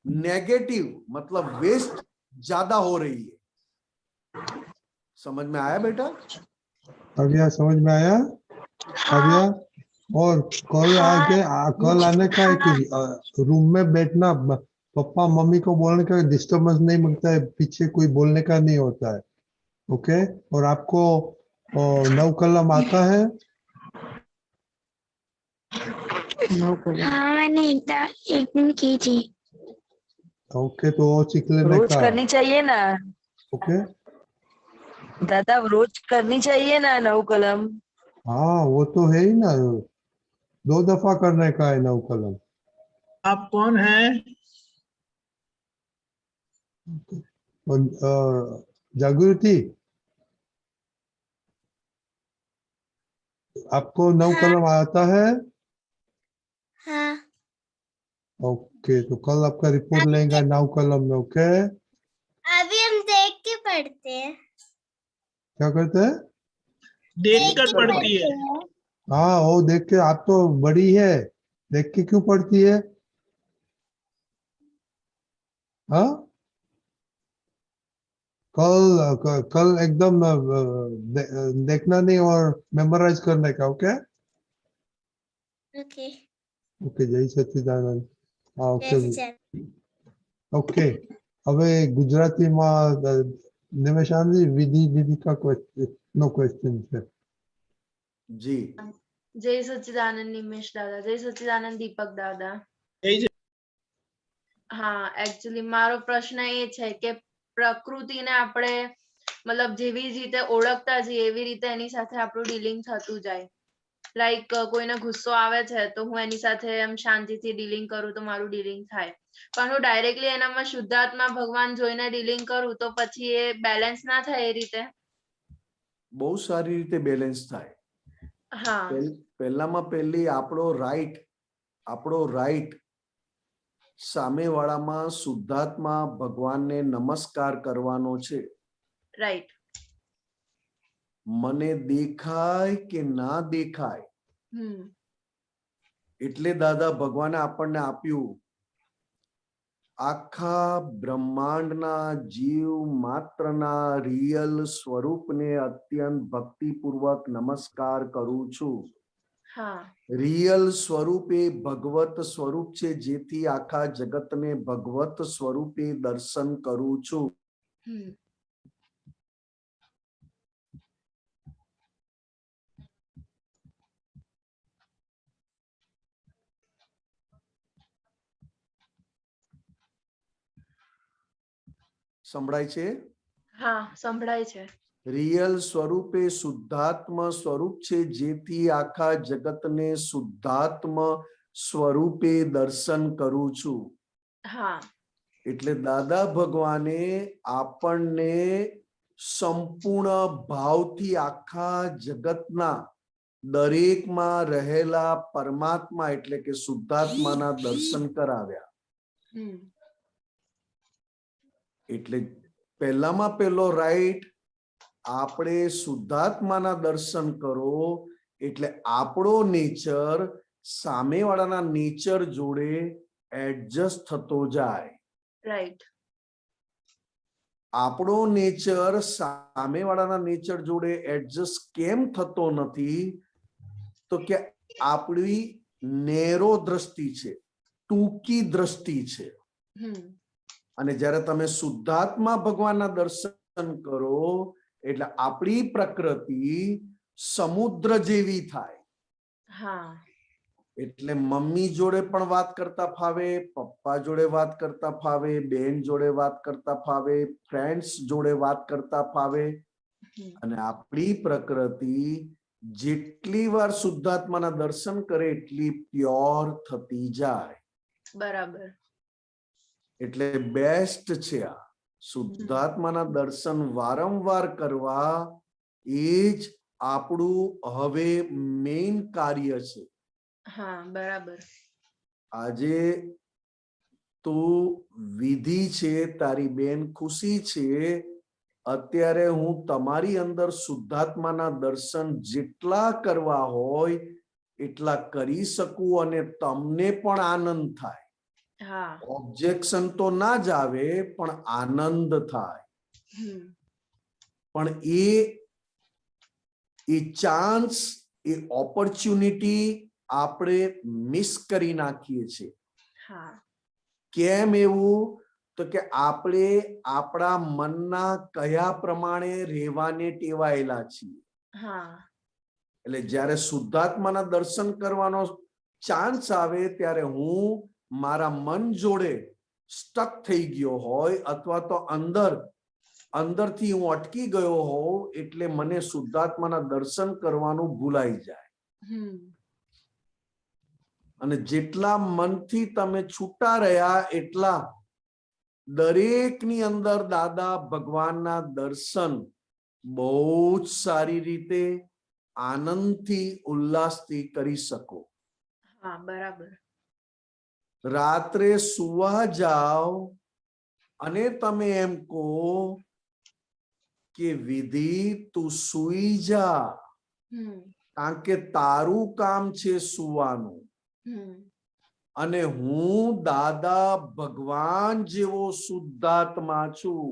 नेगेटिव मतलब वेस्ट ज्यादा हो रही है। समझ में आया बेटा? अभिया समझ में आया? अभिया और कल आके कल आने का एक रूम में बैठना, पापा मम्मी को बोलने का डिस्टर्बेंस नहीं मिलता है, पीछे कोई बोलने का नहीं होता है। ओके, और आपको 9 कलम आता है? हाँ मैंने एक दिन की थी। ओके, तो वो सीख लेने रोज का। करनी चाहिए ना ओके, दादा, रोज करनी चाहिए ना 9 कलम। हाँ वो तो है ही ना, 2 दफा करने का है 9 कलम। आप कौन हैं? और जागृति, आपको 9 हाँ। कलम आता है? हाँ। ओके, तो कल आपका रिपोर्ट लेंगे 9 कलम में। ओके, अभी हम देख के पढ़ते हैं। क्या करते हैं? देख कर के पढ़ती है। हैं। हाँ वो देख के, आप तो बड़ी है, देख के क्यों पढ़ती है? हाँ, कल एकदम देखना नहीं और मेमोराइज करने का। Okay okay. ओके, जय सच्चिदानंद। हाँ ओके जैसे चल। ओके, હવે ગુજરાતીમાં નિમેશાનજી વિધિ વિધિ का નો क्वेश्चन છે। जी जय सच्चिदानंद निमेश दादा, जय सच्चिदानंद दीपक दादा। હા, એકચ્યુઅલી મારો પ્રશ્ન એ છે કે પ્રકૃતિને આપણે મતલબ જેવી રીતે ઓળખતા જઈએ એવી રીતે એની સાથે આપણું ડીલિંગ થતું જાય। લાઈક કોઈને ગુસ્સો આવે છે તો હું એની સાથે એમ શાંતિથી ડીલિંગ કરું તો મારું ડીલિંગ થાય, પણ હું ડાયરેક્ટલી એનામાં શુદ્ધાત્મા ભગવાન જોઈને ડીલિંગ કરું તો પછી એ બેલેન્સ ના થાય એ રીતે? बहुत सारी रीते બેલેન્સ થાય। હા। પહેલામાં પહેલી આપણો રાઈટ સામેવાળામાં શુદ્ધાત્મા ભગવાનને નમસ્કાર કરવાનો છે। રાઈટ। મને દેખાય કે ના દેખાય એટલે દાદા ભગવાને આપણને આપ્યું આખા બ્રહ્માંડના જીવ માત્રના રિયલ સ્વરૂપને અત્યંત ભક્તિપૂર્વક નમસ્કાર કરું છું। रियल स्वरूपे भगवत स्वरूप छे, जेथी आखा जगत ने भगवत स्वरूपे दर्शन करू छू। संभळाय छे? हाँ, संभळाय छे। रियल स्वरूपे शुद्धात्म स्वरूप छे, जेथी आखा जगत ने शुद्धात्म स्वरूपे दर्शन करू छू। हाँ। એટલે દાદા ભગવાને આપણને સંપૂર્ણ ભાવથી આખા જગતના દરેકમાં રહેલા પરમાત્મા એટલે કે શુદ્ધાત્માના દર્શન કરાવ્યા। એટલે પહેલામાં પહેલો રાઈટ, આપણે શુદ્ધાત્માના દર્શન કરો એટલે આપણો નેચર સામેવાળાના નેચર જોડે એડજસ્ટ થતો જાય। રાઈટ। આપણો નેચર સામેવાળાના નેચર જોડે એડજસ્ટ કેમ થતો નથી? તો કે આપણી નેરો દ્રષ્ટિ છે, ટૂંકી દ્રષ્ટિ છે। અને જ્યારે તમે શુદ્ધાત્મા ભગવાનના દર્શન કરો એટલે આપણી પ્રકૃતિ સમુદ્ર જેવી થાય। એટલે મમ્મી જોડે પણ વાત કરતા ફાવે, પપ્પા જોડે વાત કરતા ફાવે, બેન જોડે વાત કરતા ફાવે, ફ્રેન્ડ્સ જોડે વાત કરતા ફાવે। અને આપણી પ્રકૃતિ જેટલી વાર શુદ્ધાત્માના દર્શન કરે એટલી પ્યોર થતી જાય। બરાબર। એટલે બેસ્ટ છે આ શુદ્ધાત્માના દર્શન વારંવાર કરવા, એ જ આપણું હવે મેઇન કાર્ય છે। हाँ, बराबर। આજે તો વિધિ છે, તારી બેન ખુશી છે અત્યારે હું તમારી અંદર શુદ્ધાત્માના દર્શન જેટલા કરવા હોય એટલા કરી શકું અને તમને પણ આનંદ થાય. હા. ઓબ્જેક્શન તો ના જ આવે પણ આનંદ થાય. પણ એ ચાન્સ, એ ઓપોર્ચ્યુનિટી આપણે મિસ કરી નાખીએ છીએ. કેમ એવું? તો કે આપણે આપણા મનના કયા પ્રમાણે રહેવાને ટેવાયેલા છીએ. એટલે જ્યારે શુદ્ધાત્માના દર્શન કરવાનો ચાન્સ આવે ત્યારે હું મારા મન જોડે સ્ટક થઈ ગયો હોય અથવા તો અંદરથી હું અટકી ગયો હોઉં એટલે મને શુદ્ધાત્માના દર્શન કરવાનું ભૂલાઈ જાય. અને જેટલા મનથી તમે છૂટા રહ્યા એટલા દરેકની અંદર દાદા ભગવાનના દર્શન બહુ જ સારી રીતે આનંદથી ઉલ્લાસથી કરી શકો. હા, બરાબર. રાત્રે સુવા જાઓ અને તમે એમ કહો કે વિધિ તું સુઈ જા, કારણ કે તારું કામ છે સુવાનું અને હું દાદા ભગવાન જેવો શુદ્ધાત્મા છું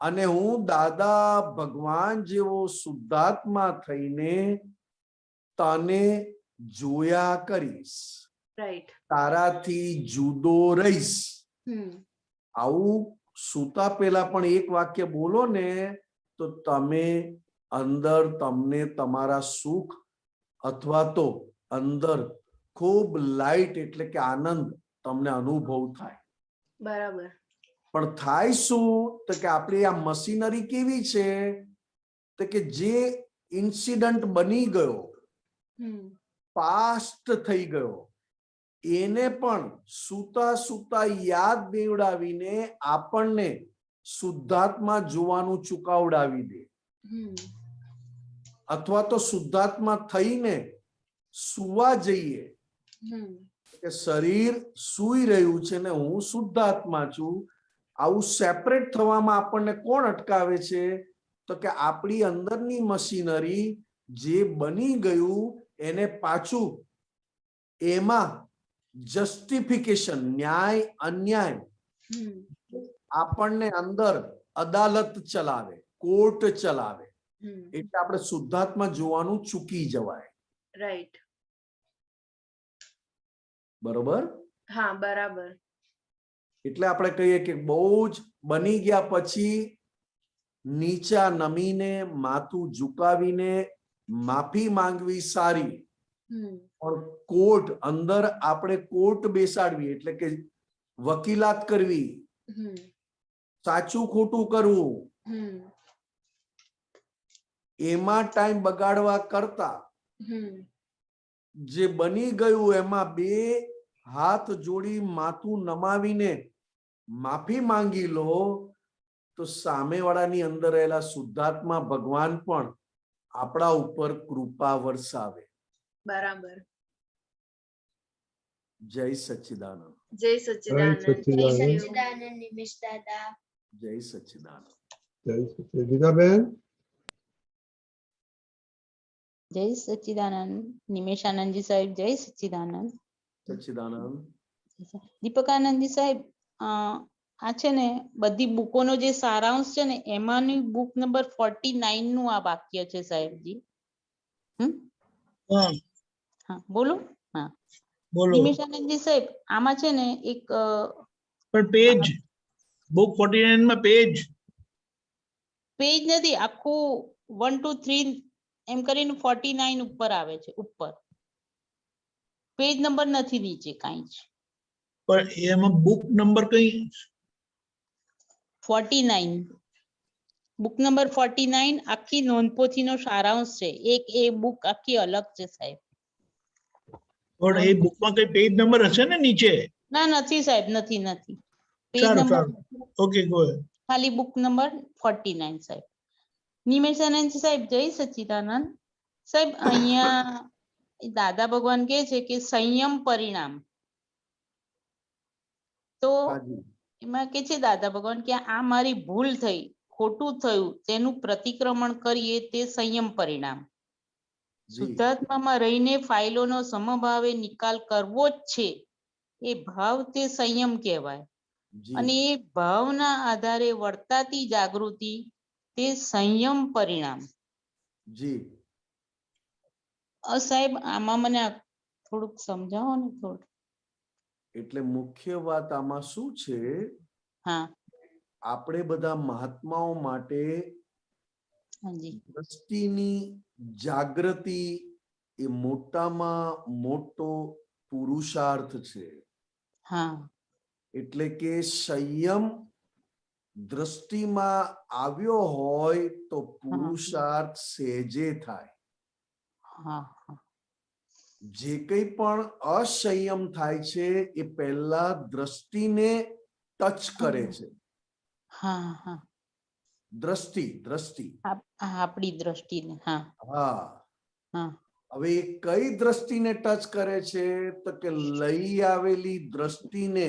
અને હું દાદા ભગવાન જેવો શુદ્ધાત્મા થઈને તને જોયા કરીશ, તારાથી જુદો રહીશ. આવું સૂતા પહેલા પણ એક વાક્ય બોલો ને તો તમે અંદર તમને તમારા સુખ અથવા તો અંદર ખૂબ લાઈટ એટલે કે આનંદ તમને અનુભવ થાય. બરાબર. પણ થાય શું તો કે આપણી આ મશીનરી કેવી છે તો કે જે ઇન્સિડન્ટ બની ગયો, પાસ્ટ થઈ ગયો, એને પણ સૂતા સૂતા યાદ દેવડાવીને આપણને શુદ્ધાત્મા જોવાનું ચુકાવડાવી દે. અથવા તો શુદ્ધાત્મા થઈને સુવા જઈએ કે શરીર સૂઈ રહ્યું છે ને હું શુદ્ધાત્મા છું. આવું સેપરેટ થવામાં આપણને કોણ અટકાવે છે તો કે આપણી અંદરની મશીનરી જે બની ગયું એને પાછું એમાં જસ્ટિફિકેશન, ન્યાય અન્યાય આપણને અંદર અદાલત ચલાવે, કોર્ટ ચલાવે. એટલે આપણે શુદ્ધાત્મા જોવાનું ચૂકી જવાય. રાઈટ. બરોબર? હા, બરાબર. એટલે આપણે કહીએ કે બહુ જ બની ગયા પછી નીચા નમીને માથું ઝુકાવીને માફી માંગવી સારી, પણ કોર્ટ અંદર આપણે કોર્ટ બેસાડવી એટલે કે વકીલાત કરવી, સાચું ખોટું કરવું, એમાં ટાઈમ બગાડવા કરતા જે બની ગયું એમાં બે હાથ જોડી માથું નમાવીને માફી માંગી લો તો સામેવાળાની અંદર રહેલા શુદ્ધાત્મા ભગવાન પણ આપણા ઉપર કૃપા વરસાવે. બરાબર. જય સચ્ચિદાનંદ. જય સચ્ચિદાનંદ. જય સચ્ચિદાનંદ નિમેશ દાદા. જય સચ્ચિદાનંદ. જય સચ્ચિદાનંદ. ગીતાબેન. જય સચ્ચિદાનંદ. નિમેશાનંદજી સાહેબ જય સચ્ચિદાનંદ. સચ્ચિદાનંદ. દીપકાનંદજી સાહેબ, આ છે ને બધી બુકોનો જે સારાંશ છે ને એમાંની બુક નંબર 49 નું આ વાક્ય છે સાહેબજી. હા બોલો. હા બોલો. નિમેશાનંદજી સાહેબ, આમાં છે ને એક પણ પેજ બુક 49 માં પેજ નથી, આખું 1 2 3 એમ કરીને 49 ઉપર આવે છે. ઉપર પેજ નંબર નથી, નીચે કાંઈ જ. પણ એમાં બુક નંબર કઈ 49 બુક નંબર 49 આખી નોંધપોથીનો સારાંશ છે. એક એ બુક આખી અલગ છે સાહેબ. પણ એ બુકમાં કઈ પેજ નંબર હશે ને નીચે? ના નથી સાહેબ, નથી. પેજ સારું નંબર સારું, ઓકે ગો અહેડ. ખાલી બુક નંબર 49 સાહેબ. નિમેશાનંદ સાહેબ જય સચ્ચિદાનંદ સાહેબ. અહીંયા દાદા ભગવાન કહે છે કે સંયમ પરિણામ. તો એમાં કે છે દાદા ભગવાન કે આ મારી ભૂલ થઈ, ખોટું થયું, તેનું પ્રતિક્રમણ કરીએ તે સંયમ પરિણામ. શુદ્ધાત્મામાં રહીને ફાઇલોનો સમભાવે નિકાલ કરવો જ છે, એ ભાવ તે સંયમ કહેવાય. અને એ ભાવના આધારે વર્તાતી જાગૃતિ તે સંયમ પરિણામ. જી સાહેબ આમાં મને થોડુંક સમજાવો ને થોડું. એટલે મુખ્ય વાત આમાં શું છે, હા આપણે બધા મહાત્માઓ માટે દ્રષ્ટિની જાગૃતિ એ મોટામાં મોટો પુરુષાર્થ છે. હા એટલે કે સંયમ દ્રષ્ટિમાં આવ્યો હોય તો પુરુષાર્થ સહેજે થાય. હા જે કંઈ પણ અસંયમ થાય છે એ પહેલા દ્રષ્ટિને ટચ કરે છે. હા હા દ્રષ્ટિ દ્રષ્ટિ આપણી દ્રષ્ટિને. હા હા હા હવે એ કઈ દ્રષ્ટિને ટચ કરે છે તો કે લઈ આવેલી દ્રષ્ટિને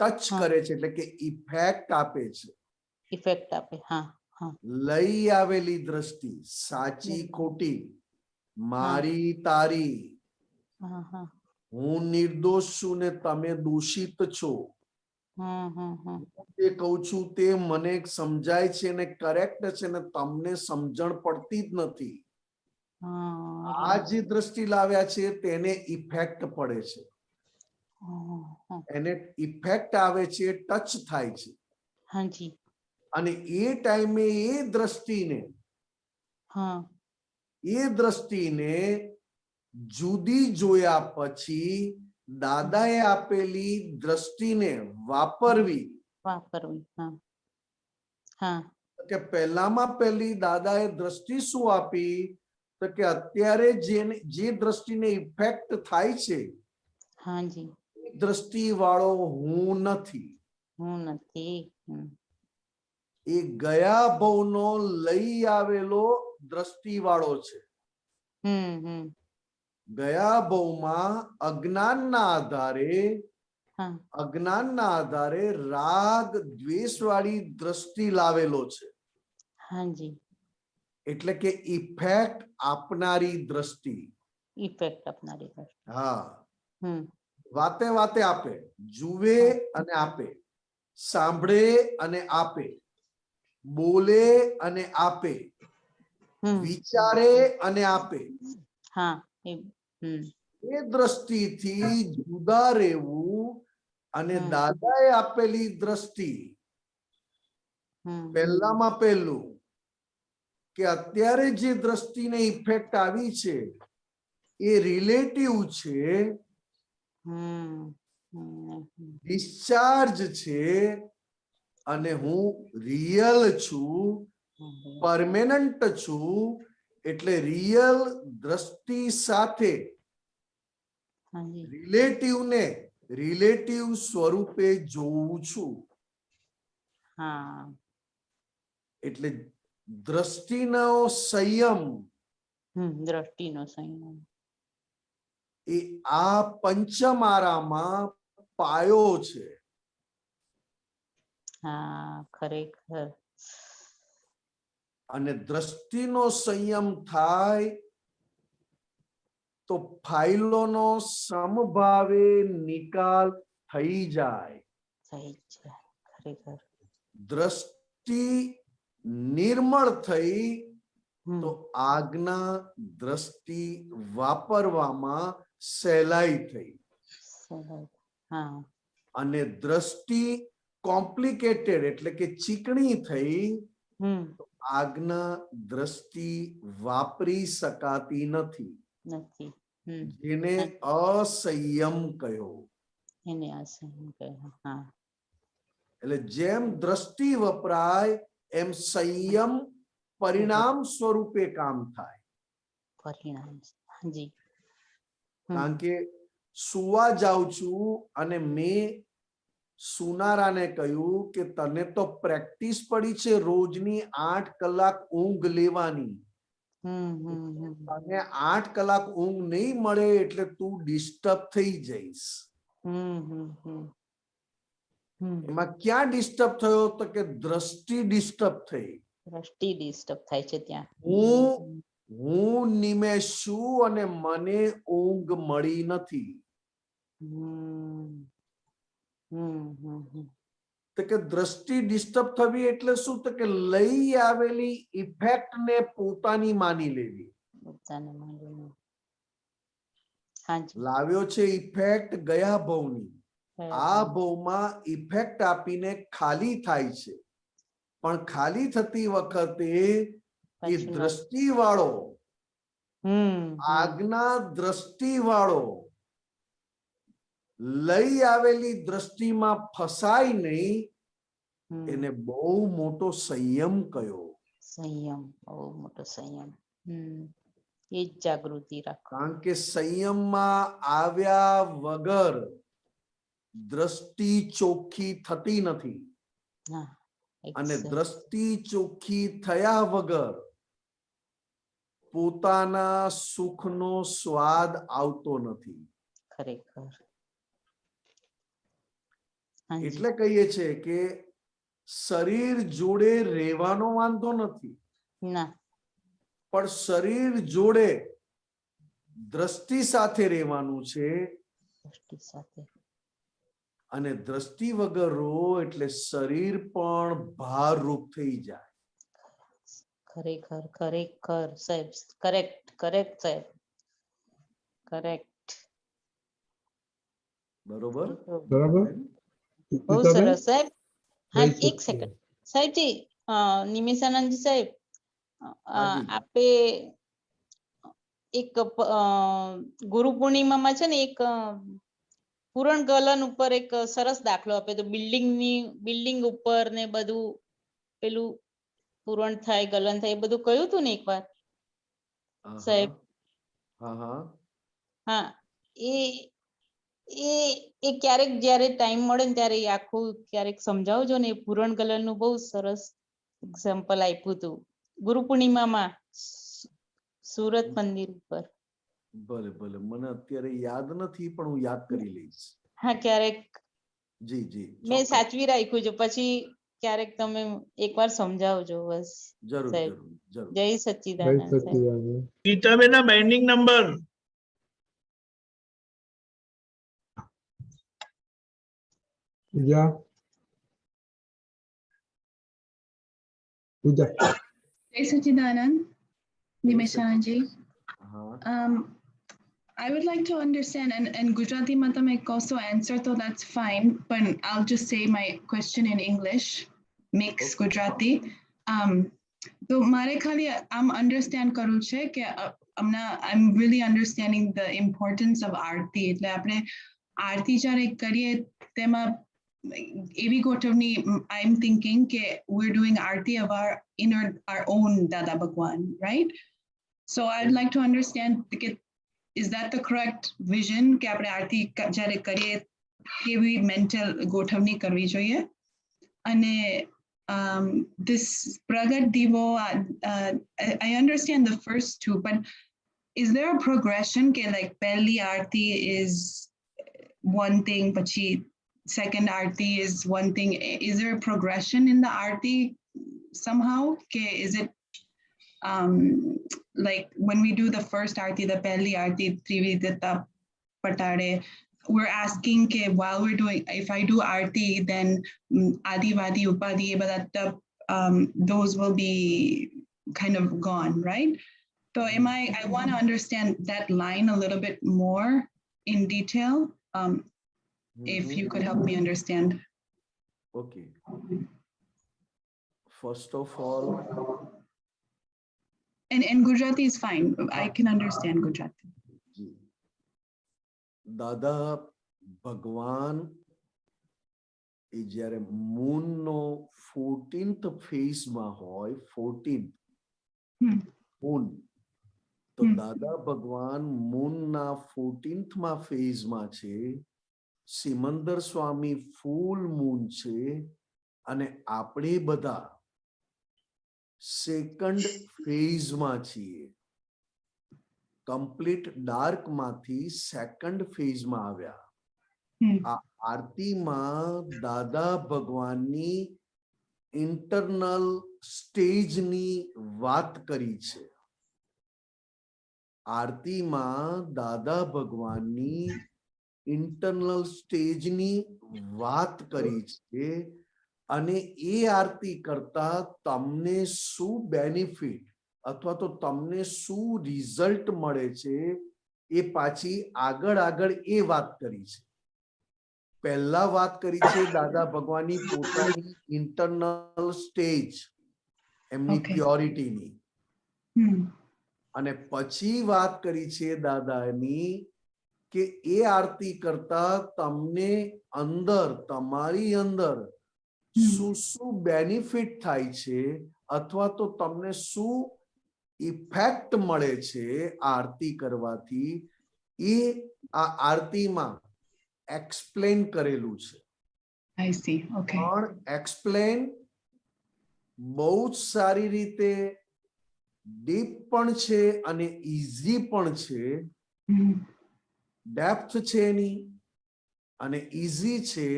ટચ કરે છે, એટલે કે ઇફેક્ટ આપે છે. ઇફેક્ટ આપે. હા હા લઈ આવેલી દ્રષ્ટિ સાચી ખોટી, મારી તારી, હા હા હું નિર્દોષ છું ને તમે દૂષિત છો, જે કહું છું તે મને સમજાય છે ને કરેક્ટ છે ને તમને સમજણ પડતી જ નથી. આ જે દ્રષ્ટિ લાવ્યા છે તેને ઇફેક્ટ પડે છે, એને ઇફેક્ટ આવે છે, ટચ થાય છે. હાજી. અને એ ટાઈમે એ દ્રષ્ટિને જુદી જોયા પછી દાદાએ આપેલી દ્રષ્ટિને વાપરવી. હા હા કે પહેલામાં પહેલી દાદાએ દ્રષ્ટિ શું આપી તો કે અત્યારે જે દ્રષ્ટિને ઇફેક્ટ થાય છે હાજી દ્રષ્ટિ વાળો હું નથી. હું નથી. એ ગયા ભવનો લઈ આવેલો દ્રષ્ટિ વાળો છે. ગયા ભવમાં અજ્ઞાનના આધારે રાગ દ્વેષ વાળી દ્રષ્ટિ લાવેલો છે. હાજી એટલે કે ઇફેક્ટ આપનારી દ્રષ્ટિ. ઇફેક્ટ આપનારી દ્રષ્ટિ. હા વાતે વાતે આપે, જુએ અને આપે, સાંભળે અને આપે, બોલે અને આપે, વિચારે અને આપે. હા એ દ્રષ્ટિથી જુદા રહેવું અને દાદાએ આપેલી દ્રષ્ટિ પહેલામાં પહેલું કે અત્યારે જે દ્રષ્ટિને ઇફેક્ટ આવી છે એ રિલેટિવ છે, ડિસ્ચાર્જ છે, અને હું રિયલ છું, પરમેનન્ટ છું. એટલે રિયલ દ્રષ્ટિ સાથે રિલેટિવ સ્વરૂપે જોઉં છું. એટલે દ્રષ્ટિનો સંયમ એ આ પંચમારામાં પાયો છે. હા ખરેખર. અને દ્રષ્ટિનો સંયમ થાય તો ફાઇલોનો સમભાવે નિકાલ થઈ જાય. ખરેખર. દ્રષ્ટિ નિર્મળ થઈ તો આજ્ઞા દ્રષ્ટિ વાપરવામાં સહેલાઈ થઈ. અને દ્રષ્ટિ કોમ્પ્લિકેટેડ એટલે કે ચીકણી થઈ તો આજ્ઞા દ્રષ્ટિ વાપરી શકાતી નથી, જેને અસંયમ કહ્યો. એટલે જેમ દ્રષ્ટિ વપરાય એમ સંયમ પરિણામ સ્વરૂપે કામ થાય. કારણ કે સુવા જાઉં છું અને મેં સુનારાને કહ્યું કે તને તો પ્રેક્ટિસ પડી છે રોજની 8 કલાક ઊંઘ લેવાની, અને 8 કલાક ઊંઘ નહીં મળે એટલે તું ડિસ્ટર્બ થઈ જઈશ. એમાં ક્યાં ડિસ્ટર્બ થયો તો કે દ્રષ્ટિ ડિસ્ટર્બ થઈ. દ્રષ્ટિ ડિસ્ટર્બ થાય છે ત્યાં. હું નિમેષ છું અને મને ઊંઘ મળી નથી. તો કે દ્રષ્ટિ ડિસ્ટર્બ થવી એટલે શું? તો કે લઈ આવેલી ઇફેક્ટ ને પોતાની માની લેવી. લાવ્યો છે ઇફેક્ટ ગયા ભવની, આ ભવમાં ઇફેક્ટ આપીને ખાલી થાય છે, પણ ખાલી થતી વખતે એ દ્રષ્ટિ વાળો, આજ્ઞા દ્રષ્ટિ વાળો લઈ આવેલી દ્રષ્ટિમાં ફસાય નહીં, એને બહુ મોટો સંયમ કયો. સંયમ, બહુ મોટો સંયમ. એ જ જાગૃતિ રાખો. કારણ કે સંયમમાં આવ્યા વગર દ્રષ્ટિ ચોખ્ખી થતી નથી, અને દ્રષ્ટિ ચોખ્ખી થયા વગર પોતાના સુખનો સ્વાદ આવતો નથી. ખરેખર. એટલે કહીએ છે કે શરીર જોડે રહેવાનો વાંધો નથી, પણ શરીર જોડે દ્રષ્ટિ સાથે રહેવાનું છે. દ્રષ્ટિ સાથે. અને દ્રષ્ટિ વગર રહો એટલે શરીર પણ ભારરૂપ થઈ જાય. ખરેખર, ખરેખર સાહેબ, કરેક્ટ, કરેક્ટ સાહેબ, કરેક્ટ. બરોબર, બરાબર. બહુ સરસ સાહેબ. હા, એક સેકન્ડ સાહેબજી, નિમેશાનંદજી સાહેબ, આપે એક ગુરુ પૂર્ણિમામાં છે ને એક પૂરણ ગલન ઉપર એક સરસ દાખલો આપે તો બિલ્ડિંગ ઉપર ને બધું પેલું પૂરણ થાય, ગલન થાય, એ બધું કહ્યું હતું ને એકવાર સાહેબ. હા, એ ક્યારેક જયારે ટાઈમ મળે ને ત્યારે આખું ક્યારેક સમજાવજો ને. પૂરણ ગલન નું બહુ સરસ એક્ઝામ્પલ આપ્યું હતું ગુરુ પૂર્ણિમામાં સુરત મંદિર ઉપર. ભલે ભલે, મને અત્યારે યાદ નથી, પણ હું યાદ કરી લઈશ. હા, ક્યારેક. જી જી, મેં સાચવી રાખ્યું છે, પછી ક્યારેક તમે એકવાર સમજાવજો બસ. જરૂર જરૂર જરૂર. જય સચ્ચિદાનંદ. ગીતાબેનના binding number Pooja. Jai Sachidanand, Nimeshanji. I would like to understand, and Gujarati Matam I also answer, so that's fine, but I'll just say my question in English, mix Gujarati. So mare khali am understand karu che ke I'm really understanding the importance of aarti. એટલે આપણે આરતી જ્યારે કરીએ તેમાં એવી ગોઠવણી, I'm thinking કે we're doing aarti of our own Dada Bhagwan, right? So I'd like to understand, is that the correct vision કે આપણે આરતી જ્યારે કરીએ કેવી mental ગોઠવણી કરવી જોઈએ? અને this Pragat Divo, I understand the first two, but is there a progression ke like Pehli Aarti is one thing, pachi second Aarti is one thing? Is there a progression in the Aarti somehow? Ke is it like when we do the first Aarti, the Pehli Aarti, Trividita Patare, we're asking ke while we're doing, if I do Aarti, then Adi Vadi Upadi, but those will be kind of gone, right? So I want to understand that line a little bit more in detail. If you could help me understand. Okay. First of all, and Gujarati is fine. I can understand Gujarati. દાદા ભગવાન એ જ્યારે moon નો 14th phase માં હોય, 14th moon, તો દાદા ભગવાન moon ના 14th માં ફેઝ માં છે. સિમંદર સ્વામી ફૂલ મૂન છે, અને આપણે બધા સેકન્ડ ફેઝ માં છીએ. કમ્પ્લીટ ડાર્ક માંથી સેકન્ડ ફેઝ માં આવ્યા. આ આરતીમાં દાદા ભગવાનની ઇન્ટરનલ સ્ટેજની વાત કરી છે. આરતીમાં દાદા ભગવાનની ઇન્ટરનલ સ્ટેજની વાત કરી છે અને એ આરતી કરતા તમને શું બેનિફિટ અથવા તો તમને શું રિઝલ્ટ મળે છે એ પાછી આગળ એ વાત કરી છે. પહેલા વાત કરી છે દાદા ભગવાનની પોતાની ઇન્ટરનલ સ્ટેજ, એમની પ્યોરિટીની, અને પછી વાત કરી છે દાદાની કે એ આરતી કરતા તમને અંદર, તમારી અંદર શું શું બેનિફિટ થાય છે અથવા તો તમને શું ઇફેક્ટ મળે છે આરતી કરવાથી, એ આ આરતીમાં એક્સપ્લેન કરેલું છે. I see. Okay. પણ એક્સપ્લેન બહુ જ સારી રીતે ડીપ પણ છે અને ઈઝી પણ છે. ડેપ્થ છે એની અને ઈઝી છે.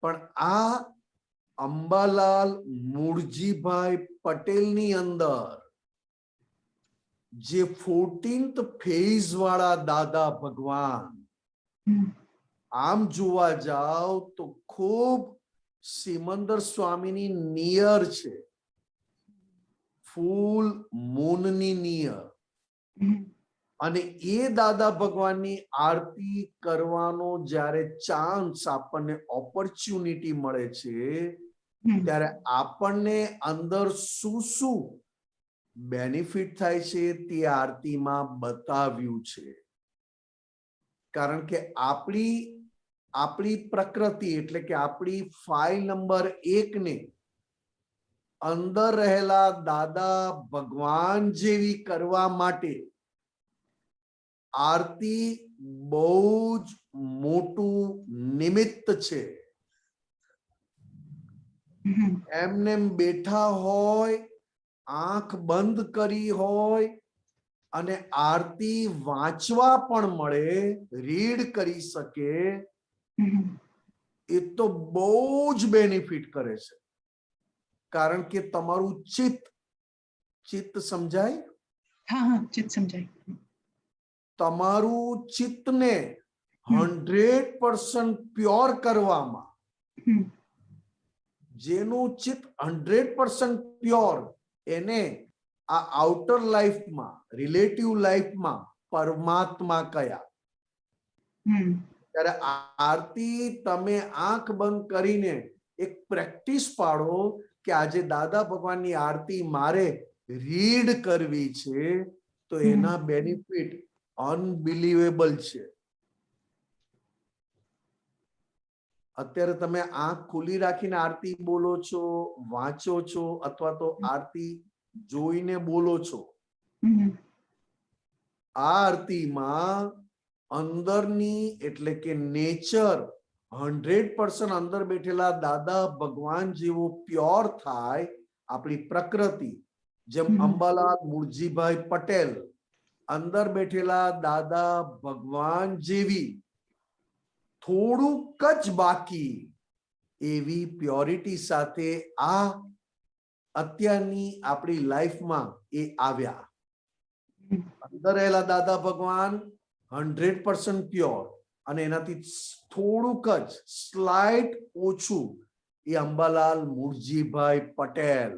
પણ આ અંબાલાલ મુરજીભાઈ પટેલની અંદર જે 14th ફેઝ વાળા દાદા ભગવાન, આમ જોવા જાવ તો ખૂબ સિમંદર સ્વામીની નિયર છે, ફૂલ મૂનની નિયર. અને એ દાદા ભગવાનની આરતી કરવાનો જ્યારે ચાન્સ, આપણને ઓપોર્ચ્યુનિટી મળે છે, ત્યારે આપણને અંદર શું શું બેનિફિટ થાય છે તે આરતીમાં બતાવ્યું છે. કારણ કે આપણી પ્રકૃતિ એટલે કે આપણી ફાઇલ નંબર 1 ને અંદર રહેલા દાદા ભગવાન જેવી કરવા માટે આરતી બહુ જ મોટું નિમિત્ત છે. એમને બેઠા હોય, આંખ બંધ કરી હોય અને આરતી વાંચવા પણ મળે, રીડ કરી શકે, એ તો બહુ જ બેનિફિટ કરે છે. કારણ કે તમારું ચિત્ત સમજાય? હા, ચિત્ત સમજાય. તમારું ચિત્તને 100% પ્યોર કરવામાં, જેનું ચિત્ત 100% પ્યોર, એને આ આઉટર લાઈફમાં, રિલેટિવ લાઈફમાં પરમાત્મા કયા. ત્યારે આરતી તમે આંખ બંધ કરીને એક પ્રેક્ટિસ પાડો કે આજે દાદા ભગવાનની આરતી મારે રીડ કરવી છે, તો એના બેનિફિટ અનબિલીવેબલ છે. અત્યારે તમે આંખ ખુલ્લી રાખીને આરતી બોલો છો, વાંચો છો, અથવા તો આરતી જોઈને બોલો છો. આ આરતીમાં અંદરની એટલે કે નેચર 100% અંદર બેઠેલા દાદા ભગવાન જેવો પ્યોર થાય. આપણી પ્રકૃતિ, જેમ અંબાલાલ મુરજીભાઈ પટેલ અંદર બેઠેલા દાદા ભગવાન જેવી, થોડુંક જ બાકી એવી પ્યોરિટી સાથે આ અત્યારની આપણી લાઈફમાં એ આવ્યા. અંદર રહેલા દાદા ભગવાન 100% પ્યોર અને એનાથી થોડુંક જ સ્લાઇટ ઓછું એ અંબાલાલ મુરજીભાઈ પટેલ,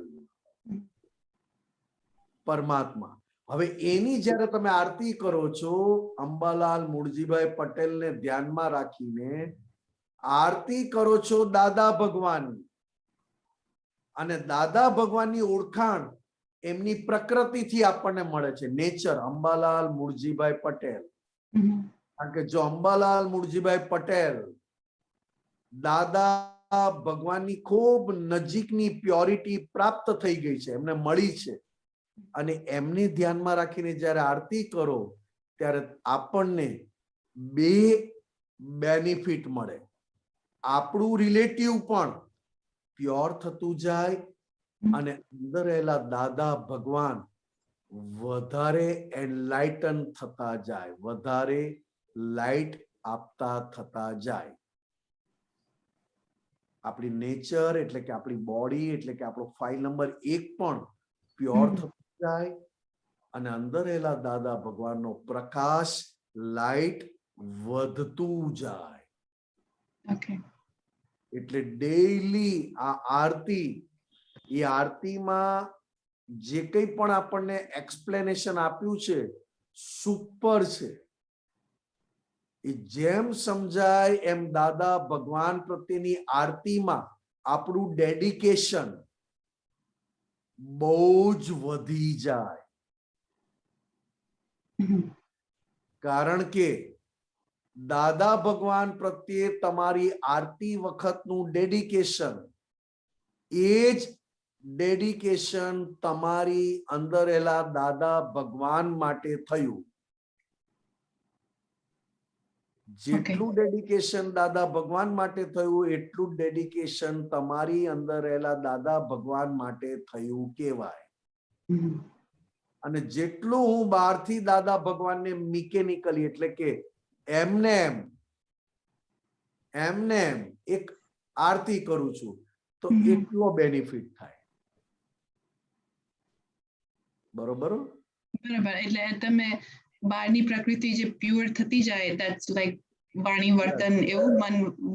પરમાત્મા. હવે એની જ્યારે તમે આરતી કરો છો, અંબાલાલ મુરજીભાઈ પટેલને ધ્યાનમાં રાખીને આરતી કરો છો દાદા ભગવાનની, અને દાદા ભગવાનની ઓળખાણ એમની પ્રકૃતિથી આપણને મળે છે, નેચર, અંબાલાલ મુરજીભાઈ પટેલ. કારણ કે જો અંબાલાલ મુરજીભાઈ પટેલ દાદા ભગવાનની ખૂબ નજીકની પ્યોરિટી પ્રાપ્ત થઈ ગઈ છે, એમને મળી છે, અને એમને ધ્યાનમાં રાખીને જ્યારે આરતી કરો ત્યારે આપણને બે બેનિફિટ મળે. આપણું રિલેટિવ પણ પ્યોર થતું જાય અને અંદર રહેલા દાદા ભગવાન વધારે એનલાઇટન થતા જાય, વધારે લાઈટ આપતા થતા જાય. આપણી નેચર એટલે કે આપણી બોડી એટલે કે આપણો ફાઇલ નંબર 1 પણ પ્યોર થતું જાય અને અંદર રહેલા દાદા ભગવાનનો પ્રકાશ લાઈટ વધતું જાય. Okay. એટલે ડેઈલી આ આરતી, એ આરતીમાં જે કંઈ પણ આપણને એક્સપ્લેનેશન આપ્યું છે સુપર છે. એ જેમ સમજાય એમ દાદા ભગવાન પ્રત્યેની આરતીમાં આપણું ડેડિકેશન બહુ જ વધી જાય. કારણ કે દાદા ભગવાન પ્રત્યે તમારી આરતી વખતનું ડેડિકેશન એ જ ડેડિકેશન તમારી અંદર રહેલા દાદા ભગવાન માટે થયું. જેટલું ડેડિકેશન દાદા ભગવાન માટે થયું એટલું ડેડિકેશન તમારી અંદર રહેલા દાદા ભગવાન માટે થયું કહેવાય. અને જેટલું હું બહારથી દાદા ભગવાનને મિકેનિકલી એટલે કે એમને એમ એક આરતી કરું છું તો એટલો બેનિફિટ થાય. બરોબર? બરાબર. એટલે તમે બહારની પ્રકૃતિ જે પ્યોર થતી જાય, that's like વાણી વર્તન એવું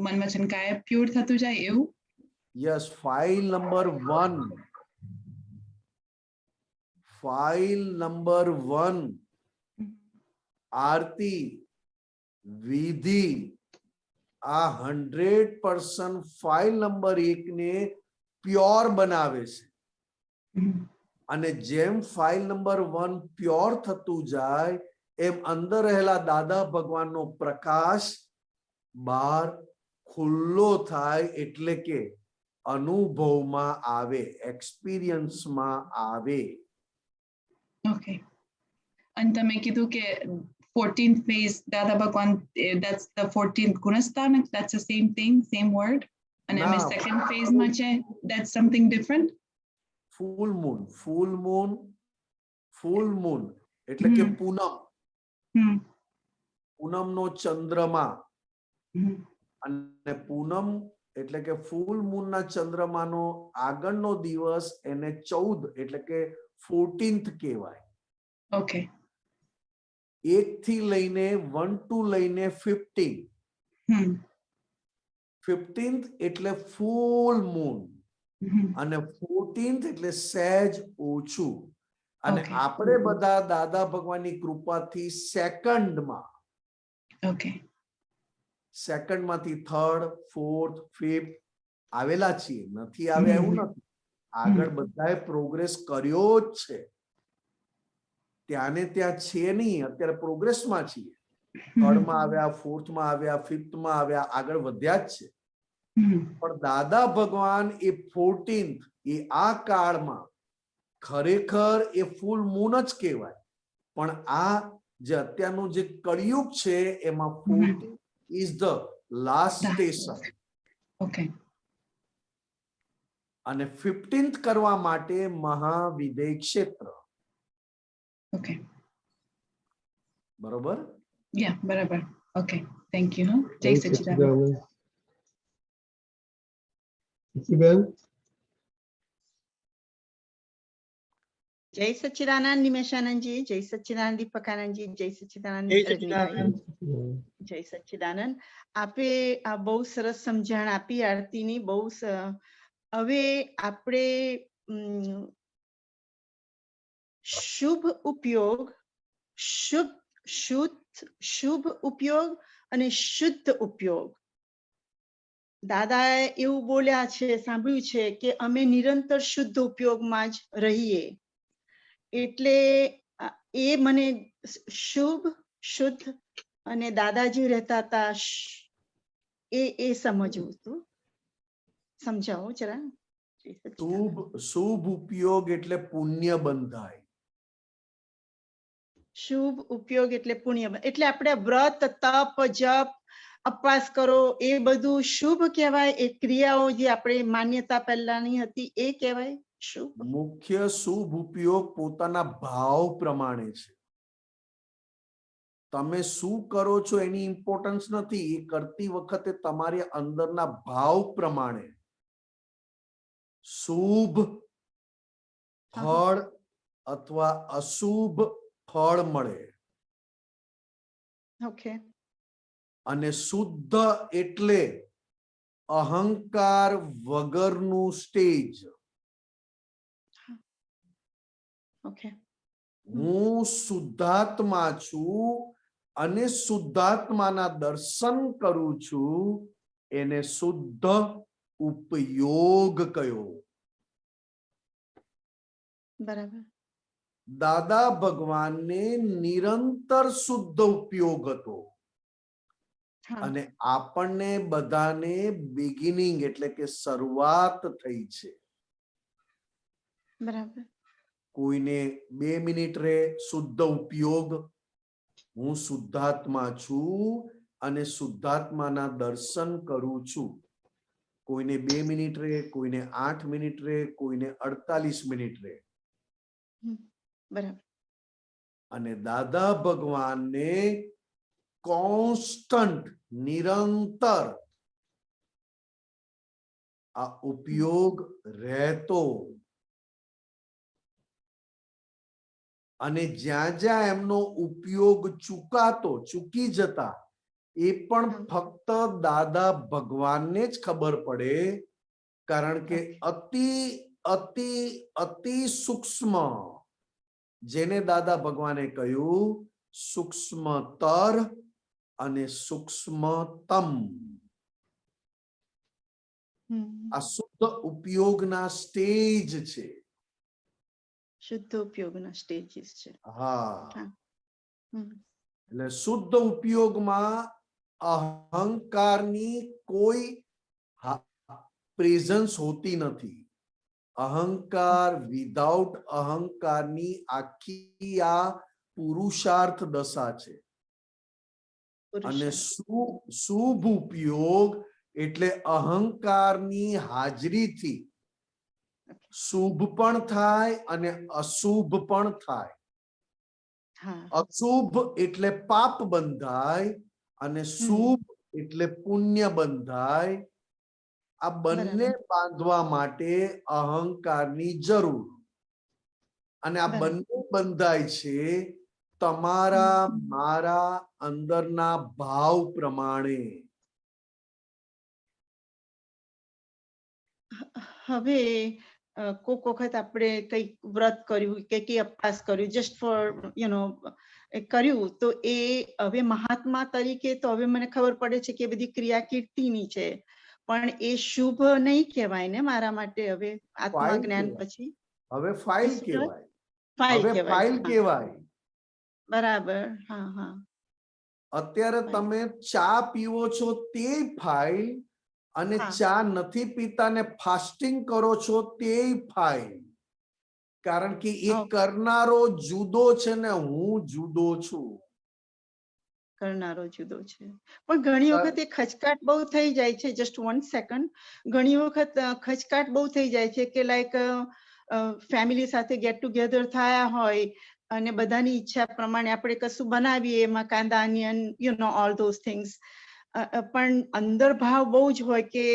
મન વચન કાયા પ્યોર થતું જાય એવું? Yes. File number 1, file number 1 આરતી વિધિ આ 100% ફાઇલ નંબર 1 ને પ્યોર બનાવે છે. અને જેમ ફાઇલ નંબર 1 પ્યોર થતું જાય એમ અંદર રહેલા દાદા ભગવાનનો પ્રકાશ બહાર ખુલ્લો થાય એટલે કે અનુભવમાં આવે, એક્સપિરિયન્સમાં આવે. Okay. અને તમે કીધું કે 14th phase Dada Bhagwan, that's the 14th Gunasthan, that's the same thing, same word. And then the second phase માં છે, that's something different. Full moon એટલે કે પૂનમ, પૂનમનો ચંદ્રમા. અને પૂનમ એટલે કે ફૂલ મૂન ના ચંદ્રમાનો આગળનો દિવસ એને 14 એટલે કે 14th કહેવાય. ઓકે. 1 થી લઈને 1 to લઈને 15. 15th એટલે ફૂલ મૂન અને 14th એટલે સહેજ ઓછું. અને આપણે બધા દાદા ભગવાનની કૃપાથી સેકન્ડમાં, સેકન્ડમાંથી 3rd, 4th, 5th આવેલા છીએ. નથી આવ્યા એવું નથી, આગળ બધાએ પ્રોગ્રેસ કર્યો જ છે. ત્યાં ને ત્યાં છે નહીં, અત્યારે પ્રોગ્રેસમાં છીએ. 3rd માં આવ્યા, 4th માં આવ્યા, 5th માં આવ્યા, આગળ વધ્યા જ છે. પણ દાદા ભગવાન એ 14th એ આ કાળમાં ખરેખર એ ફૂલ મૂન જ કહેવાય. પણ આ જે અત્યારનું જે કળિયુગ છે એમાં 14th is the last station. Okay. અને 15th કરવા માટે મહાવિદેય ક્ષેત્ર. Okay. બરોબર? Yeah, બરાબર. Okay. Thank you. જય સચ્ચિદાનંદ. જય સચ્ચિદાનંદ નિમેશાનંદજી, જય સચ્ચિદાનંદ દીપકાનંદજી, જય સચ્ચિદાનંદ રજનીભાઈ, જય સચ્ચિદાનંદ. આપે આ બહુ સરસ સમજણ આપી આરતીની. બહુ હવે આપણે શુભ ઉપયોગ, શુભ ઉપયોગ અને શુદ્ધ ઉપયોગ. દાદાએ એવું બોલ્યા છે, સાંભળ્યું છે કે અમે નિરંતર શુદ્ધ ઉપયોગમાં જ રહીએ. એટલે એ મને શુભ, શુદ્ધ અને દાદાજી રહેતા હતા એ સમજવું હતું. સમજાવો જરા. શુભ ઉપયોગ એટલે પુણ્ય બંધાય. શુભ ઉપયોગ એટલે પુણ્ય, એટલે આપણે વ્રત, તપ, જપ, ઉપવાસ કરો એ બધું શુભ કહેવાય. એ ક્રિયાઓ જે આપણે માન્યતા પહેલાની હતી એ કહેવાય શુભ. મુખ્ય શુભ ઉપયોગ પોતાના ભાવ પ્રમાણે છે. તમે શું કરો છો એની ઇમ્પોર્ટન્સ નથી, એ કરતી વખતે તમારે અંદરના ભાવ પ્રમાણે શુભ ફળ અથવા અશુભ ફળ મળે. ઓકે. અને શુદ્ધ એટલે અહંકાર વગરનું સ્ટેજ. ઓકે. હું શુદ્ધાત્મા છું અને શુદ્ધાત્માના દર્શન કરું છું, એને શુદ્ધ ઉપયોગ કયો. બરાબર. દાદા ભગવાનને નિરંતર શુદ્ધ ઉપયોગ હતો અને આપણને બધાને બિગિનિંગ એટલે કે શરૂઆત થઈ છે. બરાબર. કોઈને 2 મિનિટ રે શુદ્ધ ઉપયોગ, હું શુદ્ધાત્મા છું અને શુદ્ધાત્માના દર્શન કરું છું. કોઈને 2 મિનિટ રે, કોઈને 8 મિનિટ રે, કોઈને 48 મિનિટ રે. બરાબર. અને દાદા ભગવાનને કોન્સ્ટન્ટ નિરંતર આ ઉપયોગ રહેતો. અને જ્યાં જ્યાં એમનો ઉપયોગ ચૂકી જતા, એ પણ ફક્ત દાદા ભગવાનને જ ખબર પડે, કારણ કે અતિ અતિ અતિ સૂક્ષ્મ, જેને દાદા ભગવાને કહ્યું સૂક્ષ્મતર અને સૂક્ષ્મતમ, આ શુદ્ધ ઉપયોગના સ્ટેજ છે. શુદ્ધ ઉપયોગના સ્ટેજીસ છે. હા, એટલે શુદ્ધ ઉપયોગમાં અહંકારની કોઈ પ્રેઝન્સ હોતી નથી. અહંકાર વિધાઉટ અહંકારની આખી આ પુરુષાર્થ દશા છે. અને શુભ ઉપયોગ એટલે અહંકારની હાજરીથી શુભ પણ થાય અને અશુભ પણ થાય. અશુભ એટલે પાપ બંધાય અને શુભ એટલે પુણ્ય બંધાય. આ બંને બાંધવા માટે અહંકારની જરૂર. અને આ બંને બંધાય છે તમારા મારા અંદરના ભાવ પ્રમાણે. હવે કોક વખત આપણે કઈક વ્રત કર્યું કે કઈ અપવાસ કર્યું, જસ્ટ ફોર કર્યું, તો એ હવે મહાત્મા તરીકે તો હવે મને ખબર પડે છે કે બધી ક્રિયા કીર્તિની છે, પણ એ શુભ નહીં કહેવાય ને મારા માટે હવે આત્મા જ્ઞાન પછી? હવે ફાઇલ કહેવાય. ફાઇલ કહેવાય. બરાબર. હા હા. અત્યારે તમે ચા પીવો છો તે ફાઇલ, અને ચા નથી પીતા ને ફાસ્ટિંગ કરો છો તે ફાઇલ. કારણ કે એ કરનારો જુદો છે ને હું જુદો છું. કરનારો જુદો છે. પણ ઘણી વખત એ ખચકાટ બહુ થઈ જાય છે. Just 1 second. ઘણી વખત ખચકાટ બહુ થઈ જાય છે કે લાઈક ફેમિલી સાથે ગેટ ટુગેધર થયા હોય અને બધાની ઈચ્છા પ્રમાણે આપણે કશું બનાવીએ, એમાં કાંદા, ઓનિયન, ઓલ ધોઝ થિંગ્સ, પણ અંદર ભાવ બહુ જ હોય કે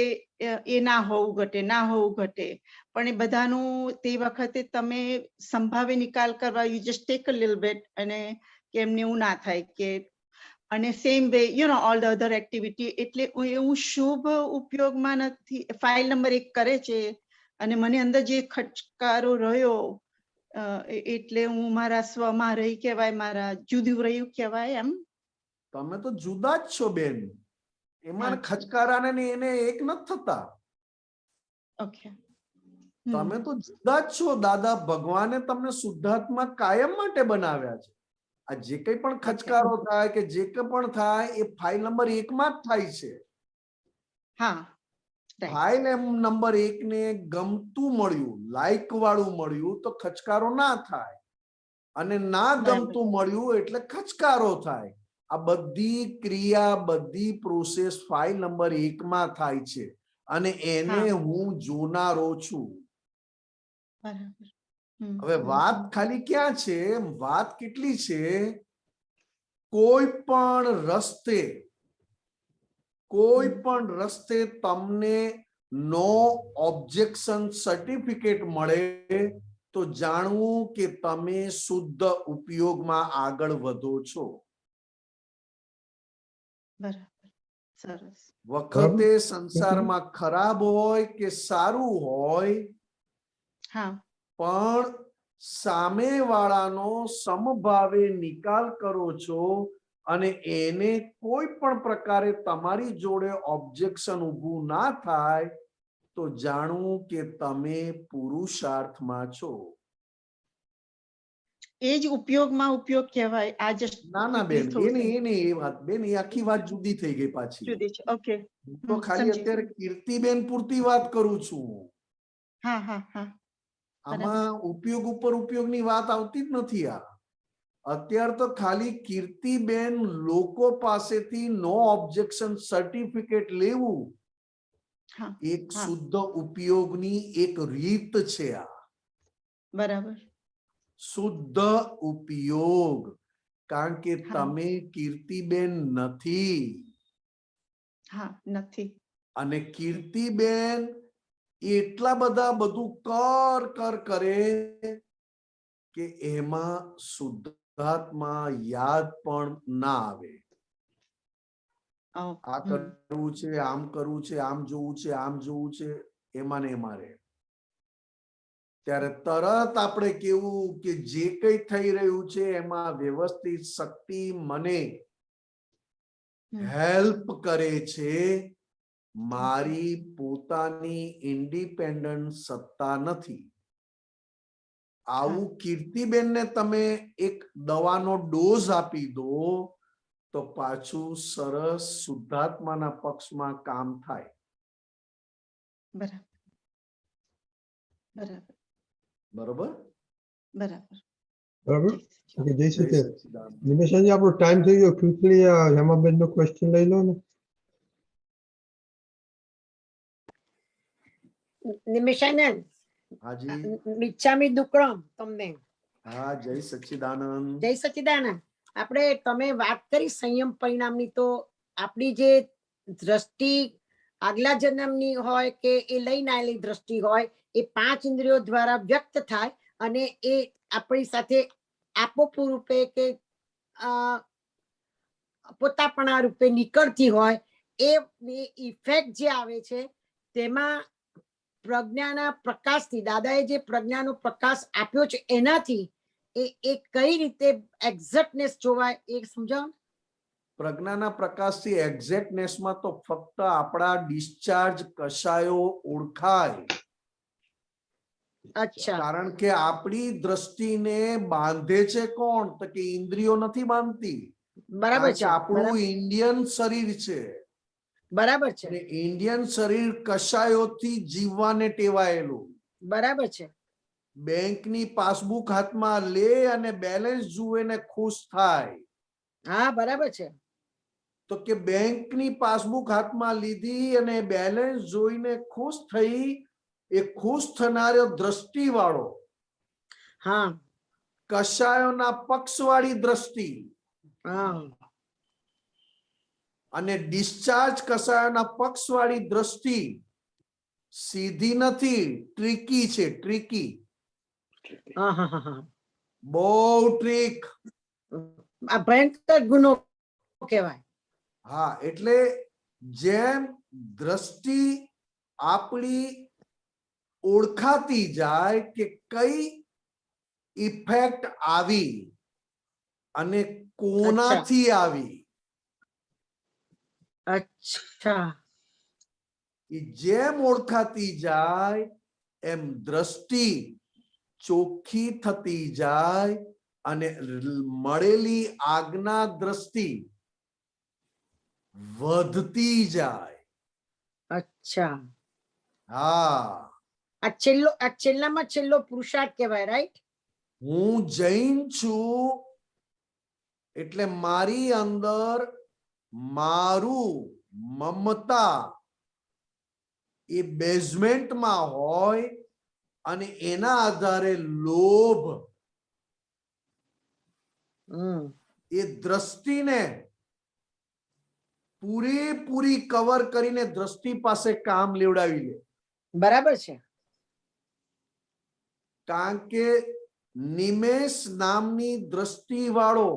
એ ના હોવું ઘટે, ના હોવું ઘટે. પણ એ બધાનું તે વખતે તમે સંભાવે નિકાલ કરવા, you just take a little bit, અને કે એમને એવું ના થાય કે, અને same way all the other activity. એટલે એવું શુભ ઉપયોગમાં નથી. ફાઇલ નંબર 1 કરે છે અને મને અંદર જે ખચકારો રહ્યો, એટલે હું મારા સ્વમાં રહી કહેવાય, મારા જુદું રહ્યું કહેવાય. એમ તમે તો જુદા જ છો બેન. એમાં ખચકારાને ને એને એક નથી થતા. ઓકે. તમે તો જુદા જ છો. દાદા ભગવાને તમને શુદ્ધાત્મા કાયમ માટે બનાવ્યા છે. આ જે કંઈ પણ ખચકારો થાય કે જે કંઈ પણ થાય એ ફાઇલ નંબર 1 માં જ થાય છે. હા, ફાઇલ નંબર 1 ને ગમતું મળ્યું, લાઈક વાળું મળ્યું તો ખચકારો ના થાય, અને ના ગમતું મળ્યું એટલે ખચકારો થાય. આ બધી ક્રિયા, બધી પ્રોસેસ ફાઇલ નંબર 1 માં થાય છે, અને એને હું જોનારો છું. હવે વાત ખાલી ક્યાં છે? વાત કેટલી છે? કોઈ પણ રસ્તે તમને નો ઓબ્જેક્શન સર્ટિફિકેટ મળે તો જાણવું કે તમે શુદ્ધ ઉપયોગમાં આગળ વધો છો. બરાબર, સરસ. વખતે સંસારમાં ખરાબ હોય કે સારું હોય, હા, પણ સામેવાળાનો સમભાવે નિકાલ કરો છો અને એને કોઈ પણ પ્રકારે તમારી જોડે ઓબ્જેક્શન ઊભું ના થાય તો જાણવું કે તમે પુરુષાર્થમાં છો. એ જ ઉપયોગમાં ઉપયોગ કહેવાય. આ just ના ના quickly બેન, થોડું એ વાત બેન, એ આખી વાત જુદી થઈ ગઈ પાછી. જુદી છે. ઓકે, તો ખાલી સમજી. અત્યારે કીર્તિબેન પૂરતી વાત કરું છું. હા હા હા, આમાં ઉપયોગ ઉપર ઉપયોગની વાત આવતી જ નથી. આ અત્યારે તો ખાલી કીર્તિબેન લોકો પાસેથી નો ઓબ્જેક્શન સર્ટિફિકેટ લેવું એક શુદ્ધ ઉપયોગની એક રીત છે. આ બરાબર, શુદ્ધ ઉપયોગ, કારણ કે તમે કીર્તિબેન નથી. હા, નથી. અને કીર્તિબેન એટલા બધા બધું કર કરે કે એમાં શુદ્ધાત્મા યાદ પણ ના આવે. આ કરવું છે, આમ કરવું છે, આમ જોવું છે, આમ જોવું છે, એમાં ને એમાં રહે. ત્યારે તરત આપણે કેવું કે જે કઈ થઈ રહ્યું છે એમાં વ્યવસ્થિત શક્તિ મને હેલ્પ કરે છે. મારી પોતાની ઇન્ડિપેન્ડન્ટ સત્તા નથી. આવું કીર્તિબેનને તમે એક દવાનો ડોઝ આપી દો તો પાછું સરસ શુદ્ધાત્માના પક્ષમાં કામ થાય. બરાબર, બરાબર, બરોબર, બરાબર. બરાબર. ઓકે, જય સચિદાનંદ. નિમેશજી, આપણો ટાઈમ થઈ ગયો. ક્વિકલી હેમાબેન નો ક્વેશ્ચન લઈ લો ને. નિમેશાનંદ, હાજી, મિચ્છામી દુક્કડમ તમને. હા, જય સચ્ચિદાનંદ. જય સચ્ચિદાનંદ. આપણે તમે વાત કરી સંયમ પરિણામની, તો આપણી જે દ્રષ્ટિ આગલા જન્મની હોય કે એ લઈને આવેલી દ્રષ્ટિ હોય, એ 5 ઇન્દ્રિયો દ્વારા વ્યક્ત થાય અને એ આપણી સાથે આપોપુ રૂપે કે પોતાપણા રૂપે નીકળતી હોય, એ ઇફેક્ટ જે આવે છે તેમાં પ્રજ્ઞાના પ્રકાશથી, દાદાએ જે પ્રજ્ઞાનો પ્રકાશ આપ્યો છે એનાથી એ કઈ રીતે એક્ઝેક્ટનેસ જોવાય એ સમજાવો. પ્રજ્ઞાના પ્રકાશથી એક્ઝેક્ટનેસમાં તો ફક્ત આપણા ડિસ્ચાર્જ કશાયો ઓળખાય. અચ્છા, કારણ કે આપણી દ્રષ્ટિને બાંધે છે કોણ? તો કે ઇન્દ્રિયો નથી બાંધતી. બરાબર કારણ કે છે, આપણું ઇન્ડિયન શરીર છે. બરાબર છે, ઇન્ડિયન શરીર કશાયોથી જીવવાને ટેવાયેલું. બરાબર છે. બેંકની પાસબુક હાથમાં લે અને બેલેન્સ જુએ ને ખુશ થાય. હા, બરાબર છે. તો કે બેંકની પાસબુક હાથમાં લીધી અને બેલેન્સ જોઈને ખુશ થઈ, એ ખુશ થનારો દ્રષ્ટિ વાળો. હા, કશાયોના પક્ષવાળી દ્રષ્ટિ. હા, અને ડિસ્ચાર્જ કશાયોના પક્ષવાળી દ્રષ્ટિ સીધી નથી, ટ્રિકી છે. ટ્રિકી, બહુ ટ્રીક. આ ભયંકર ગુનો કહેવાય. હા, એટલે જેમ દ્રષ્ટિ આપણી ઓળખાતી જાય કે કઈ ઇફેક્ટ આવી અને કોનાથી આવી. અચ્છા, જેમ ઓળખાતી જાય એમ દ્રષ્ટિ ચોખ્ખી થતી જાય અને મળેલી આજ્ઞા દ્રષ્ટિ વધતી જાય. અચ્છા, હા, આ છેલ્લામાં છેલ્લો પુરુષાર્થ કહેવાય, રાઈટ? હું જૈન છું એટલે મારી અંદર મારું મમતા એ બેઝમેન્ટમાં હોય અને એના આધારે લોભ એ દ્રષ્ટિને પૂરેપૂરી કવર કરીને દ્રષ્ટિ પાસે કામ લેવડાવી લે. બરાબર છે. કારણ કે નિમેષ નામની દ્રષ્ટિ વાળો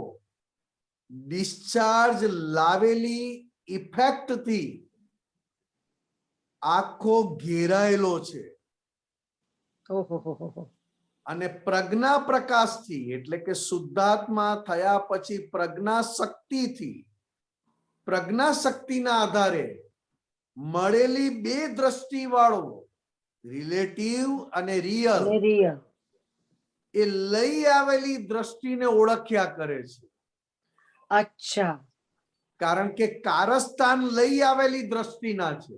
ડિસ્ચાર્જ લાવેલી ઇફેક્ટ થી આખો ઘેરાયેલો છે. અને પ્રજ્ઞા પ્રકાશથી એટલે કે શુદ્ધાત્મા થયા પછી પ્રજ્ઞા શક્તિથી પ્રજ્ઞા શક્તિના આધારે મળેલી બે દ્રષ્ટિ વાળો રિલેટિવ અને રિયલ એ લઈ આવેલી દ્રષ્ટિને ઓળખ્યા કરે છે. અચ્છા. કારણ કે કારસ્થાન લઈ આવેલી દ્રષ્ટિના છે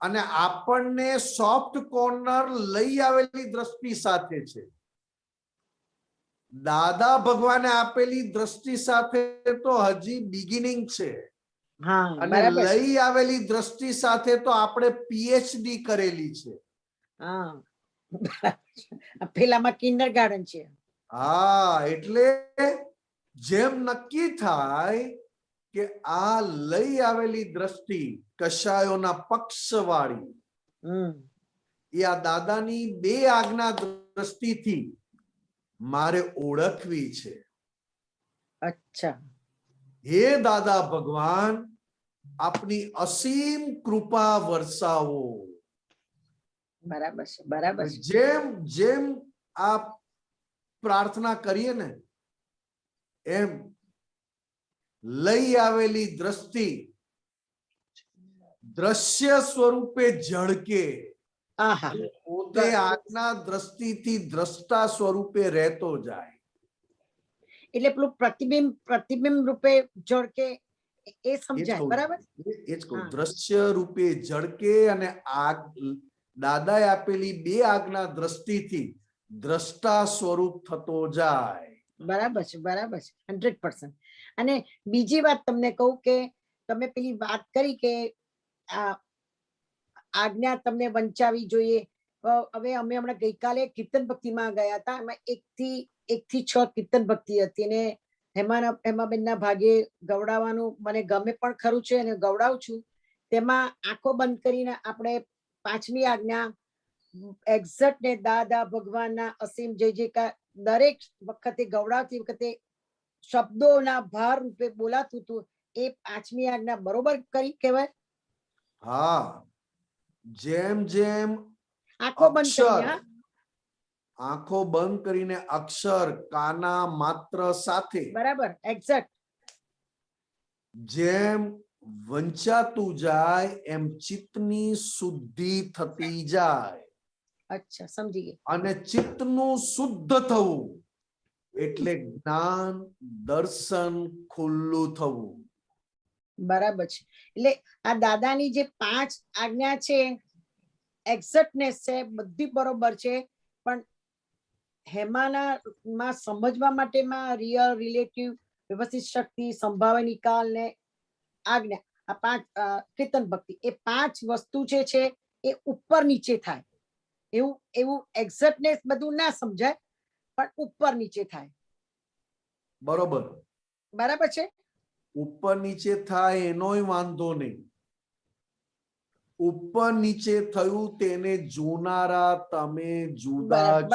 અને આપણને સોફ્ટ કોર્નર લઈ આવેલી દ્રષ્ટિ સાથે છે. દાદા ભગવાને આપેલી દ્રષ્ટિ સાથે તો હજી બિગિનિંગ છે અને લઈ આવેલી દ્રષ્ટિ સાથે તો આપણે પીએચડી કરેલી છે. પેલામાં કિન્ડરગાર્ટન છે. હા, એટલે જેમ નક્કી થાય કે આ લઈ આવેલી દ્રષ્ટિ કશાયોના પક્ષવાળી એ આ દાદાની બે આજ્ઞા દ્રષ્ટિથી મારે ઓળખવી છે. અચ્છા. હે દાદા ભગવાન, આપની અસીમ કૃપા વરસાવો. બરાબર છે, બરાબર છે. જેમ જેમ આ પ્રાર્થના કરીએ ને એમ લઈ આવેલી દ્રષ્ટિ દ્રશ્ય સ્વરૂપે ઝળકે. પોતે આજ્ઞા દ્રષ્ટિથી દ્રષ્ટા સ્વરૂપે રહેતો જાય. એટલે પેલું પ્રતિબિંબ રૂપે ઝળકે એ સમજાય. બરાબર. એ જ કહું, દ્રશ્ય રૂપે ઝળકે અને દાદાએ આપેલી બે આજ્ઞા દ્રષ્ટિથી દ્રષ્ટા સ્વરૂપ થતો જાય. બરાબર છે, બરાબર છે. 100%. અને બીજી વાત તમને કહું કે તમે પેલી વાત કરી કે આ આજ્ઞા તમને વંચાવી જોઈએ. હવે અમે હમણાં ગઈકાલે કીર્તન ભક્તિમાં ગયા હતા. એમાં 1 થી 6 કીર્તન ભક્તિ હતી અને હેમાબેનના ભાગે ગવડાવવાનું મને ગમે પણ ખરું છે અને ગવડાવું છું. તેમાં આંખો બંધ કરીને આપણે 5મી આજ્ઞા એક્ઝેક્ટ ને દાદા ભગવાનના અસીમ જય જયકાર દરેક વખતે ગવડાવતી વખતે શબ્દોના ભાર રૂપે બોલાતું હતું. એ 5મી આજ્ઞા બરોબર કરી કહેવાય. હા, જેમ જેમ આંખો બંધ કરીને અક્ષર કાના માત્ર સાથે બરાબર એક્ઝેક્ટ જેમ વંચાતું જાય એમ ચિત્તની શુદ્ધિ થતી જાય. અચ્છા, સમજી ગઈ. અને ચિત્તનું શુદ્ધ થવું એટલે જ્ઞાન દર્શન ખુલ્લું થવું. બરાબર છે. એટલે આ દાદાની જે 5 આજ્ઞા છે એક્ઝેક્ટનેસ છે, બધી બરોબર છે, પણ હેમાના સમજવા માટેમાં રિયલ રિલેટિવ વ્યવસ્થિત શક્તિ સંભાવ્ય નિકાલ ને આજ્ઞા આ 5 કીર્તન ભક્તિ એ 5 વસ્તુ છે એ ઉપર નીચે થાય. એવું એક્ઝેક્ટનેસ બધું ના સમજાય પણ ઉપર નીચે થાય. બરોબર. બરાબર છે. ઉપર નીચે થાય એનોય વાંધો નહીં. ઉપર નીચે થયું તેને જોનારા તમે જુદા છો.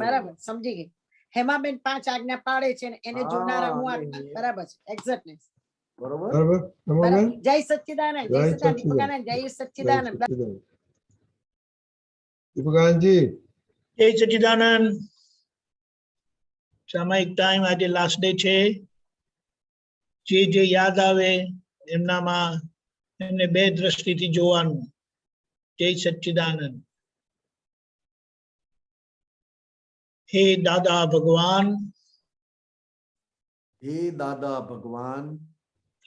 બરાબર, સમજી ગઈ. હેમાબેન 5 આજ્ઞા પાડે છે ને એને જોનારા હું આજ્ઞા. બરાબર છે, એક્ઝેક્ટનેસ. બરોબર. જય સચ્ચિદાનંદ, જય સચ્ચિદાનંદ, જય સચ્ચિદાનંદ. દીપકાનજી જય સચ્ચિદાનંદ. સામાયિક ટાઈમ આજે લાસ્ટ ડે છે. જે યાદ આવે એમનામાં એમને બે દ્રષ્ટિથી જોવાનું. જય સચ્ચિદાનંદ. હે દાદા ભગવાન, હે દાદા ભગવાન,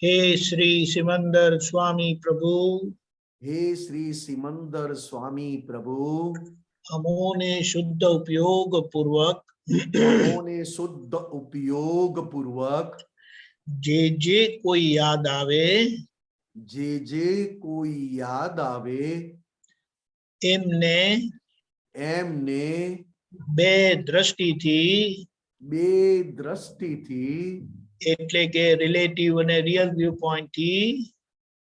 હે શ્રી સિમંદર સ્વામી પ્રભુ, હે શ્રી સિમંદર સ્વામી પ્રભુ, અમોને શુદ્ધ ઉપયોગ પૂર્વક જે કોઈ યાદ આવે એમને બે દ્રષ્ટિથી એટલે કે રિલેટિવ અને રિયલ વ્યૂ પોઈન્ટ થી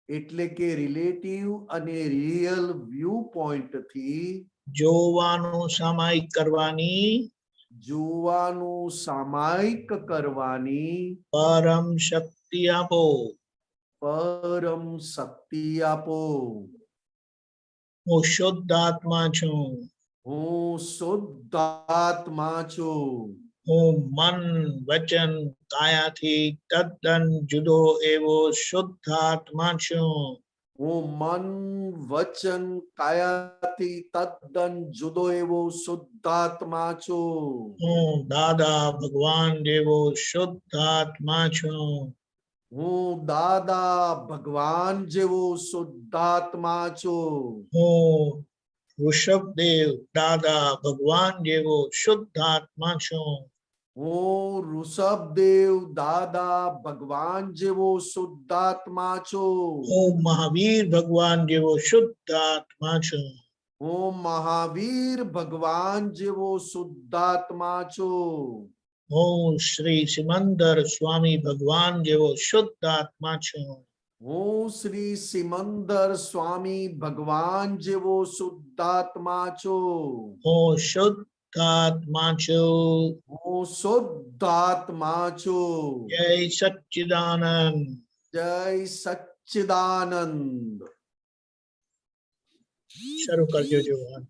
એટલે કે રિલેટિવ અને રિયલ વ્યૂ પોઈન્ટ થી જોવાનું સામાયિક કરવાની જોવાનું સામાયિક કરવાની પરમ શક્તિ આપો. પરમ શક્તિ આપો. હું શુદ્ધ આત્મા છું. હું શુદ્ધ આત્મા છું. હું મન વચન કાયાથી તદ્દન જુદો એવો શુદ્ધ આત્મા છું. હું મન વચન કાયાથી તદ્દન જુદો એવો શુદ્ધ આત્મા છું. હું દાદા ભગવાન જેવો શુદ્ધ આત્મા છું. હું દાદા ભગવાન જેવો શુદ્ધ આત્મા છું. હું ઋષભદેવ દાદા ભગવાન જેવો શુદ્ધ આત્મા છું. હું ઋષભદેવ દાદા ભગવાન જેવો શુદ્ધ આત્મા છું. હું મહાવીર ભગવાન જેવો શુદ્ધ આત્મા છું. હું મહાવીર ભગવાન જેવો શુદ્ધ આત્મા છું. હું શ્રી સિમંદર સ્વામી ભગવાન જેવો શુદ્ધ આત્મા છું. હું શ્રી સિમંદર સ્વામી ભગવાન જેવો શુદ્ધ આત્મા છું. હું શુદ્ધ આત્મા છું. હું શુદ્ધ આત્મા છું. જય સચ્ચિદાનંદ. જય સચ્ચિદાનંદ. શરૂ કરજો જોવાનું.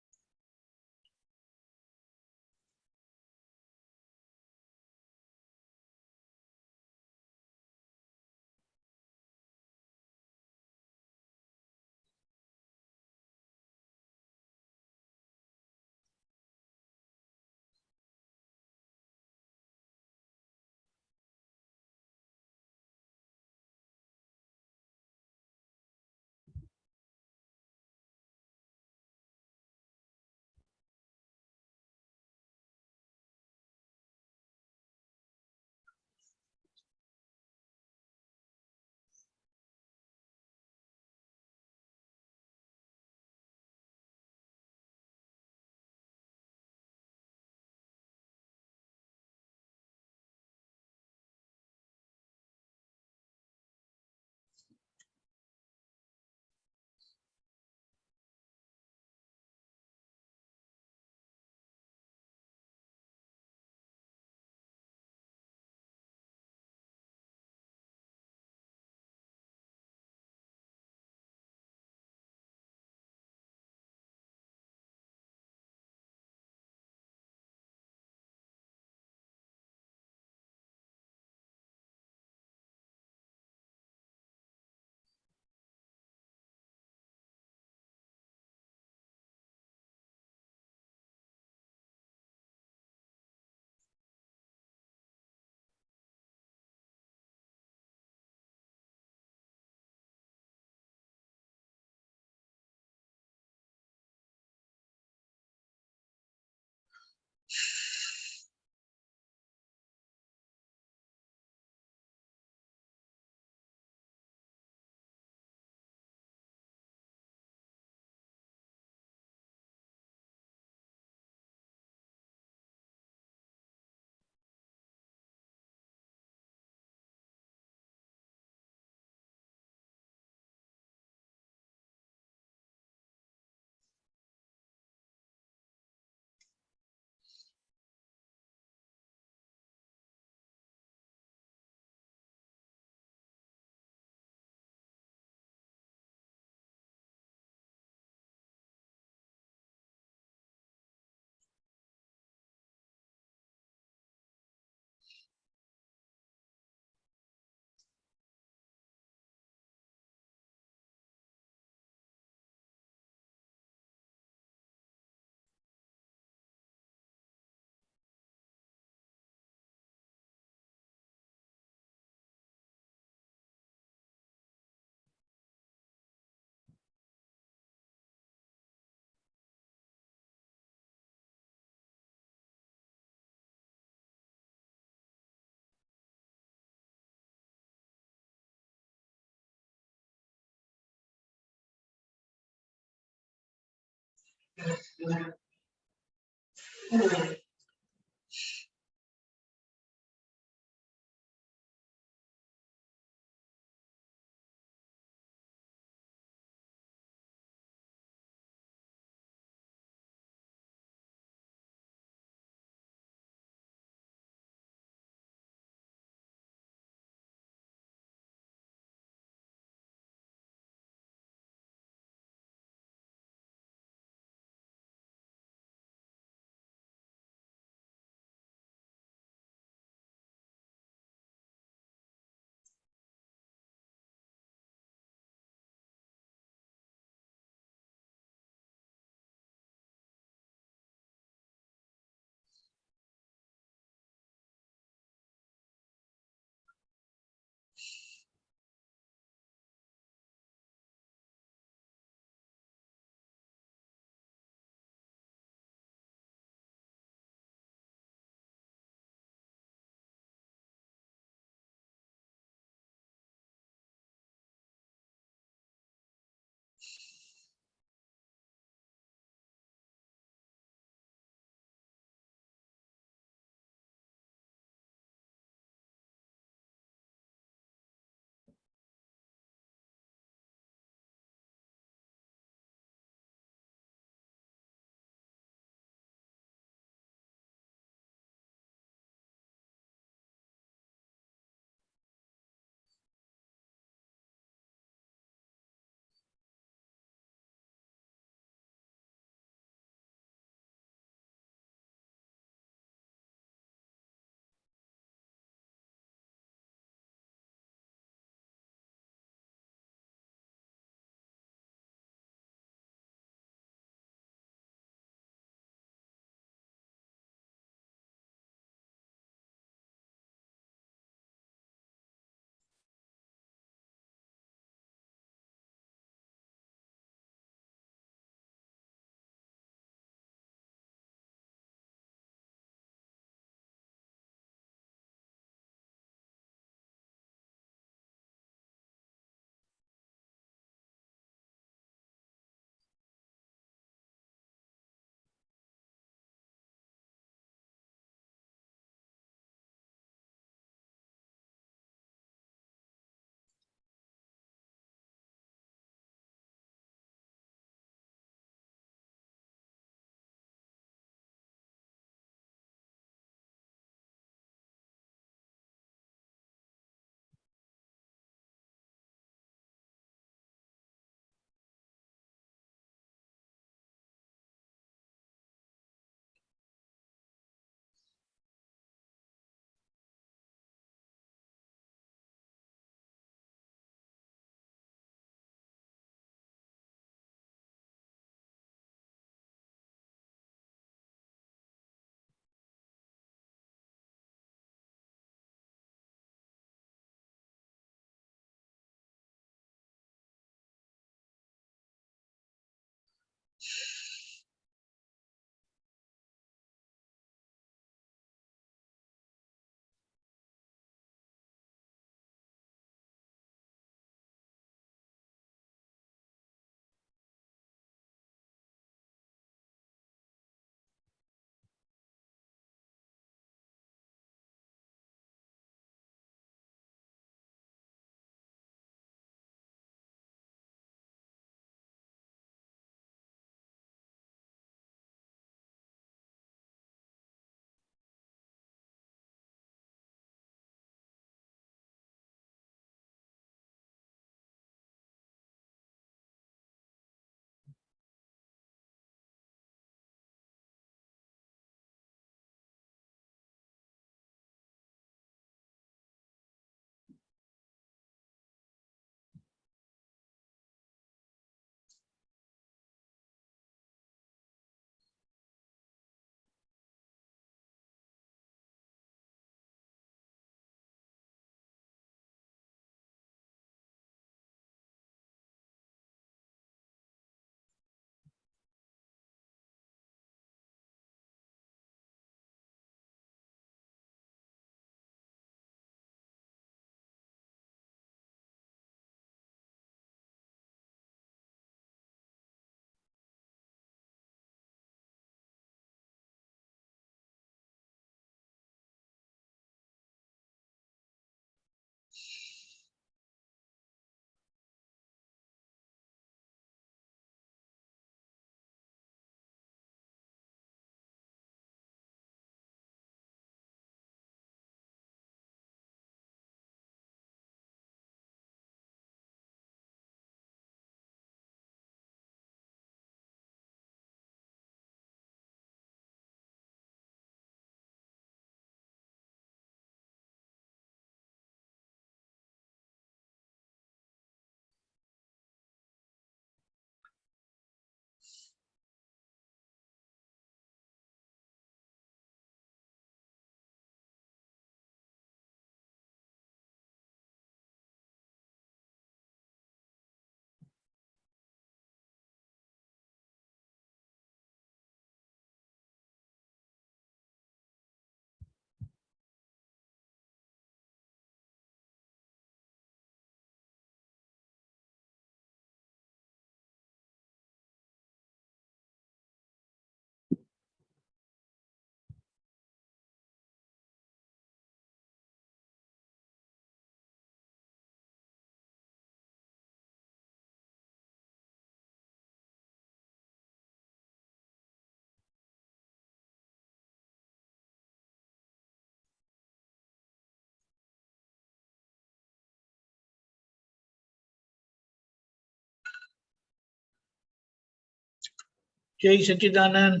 જય સચ્ચિદાનંદ.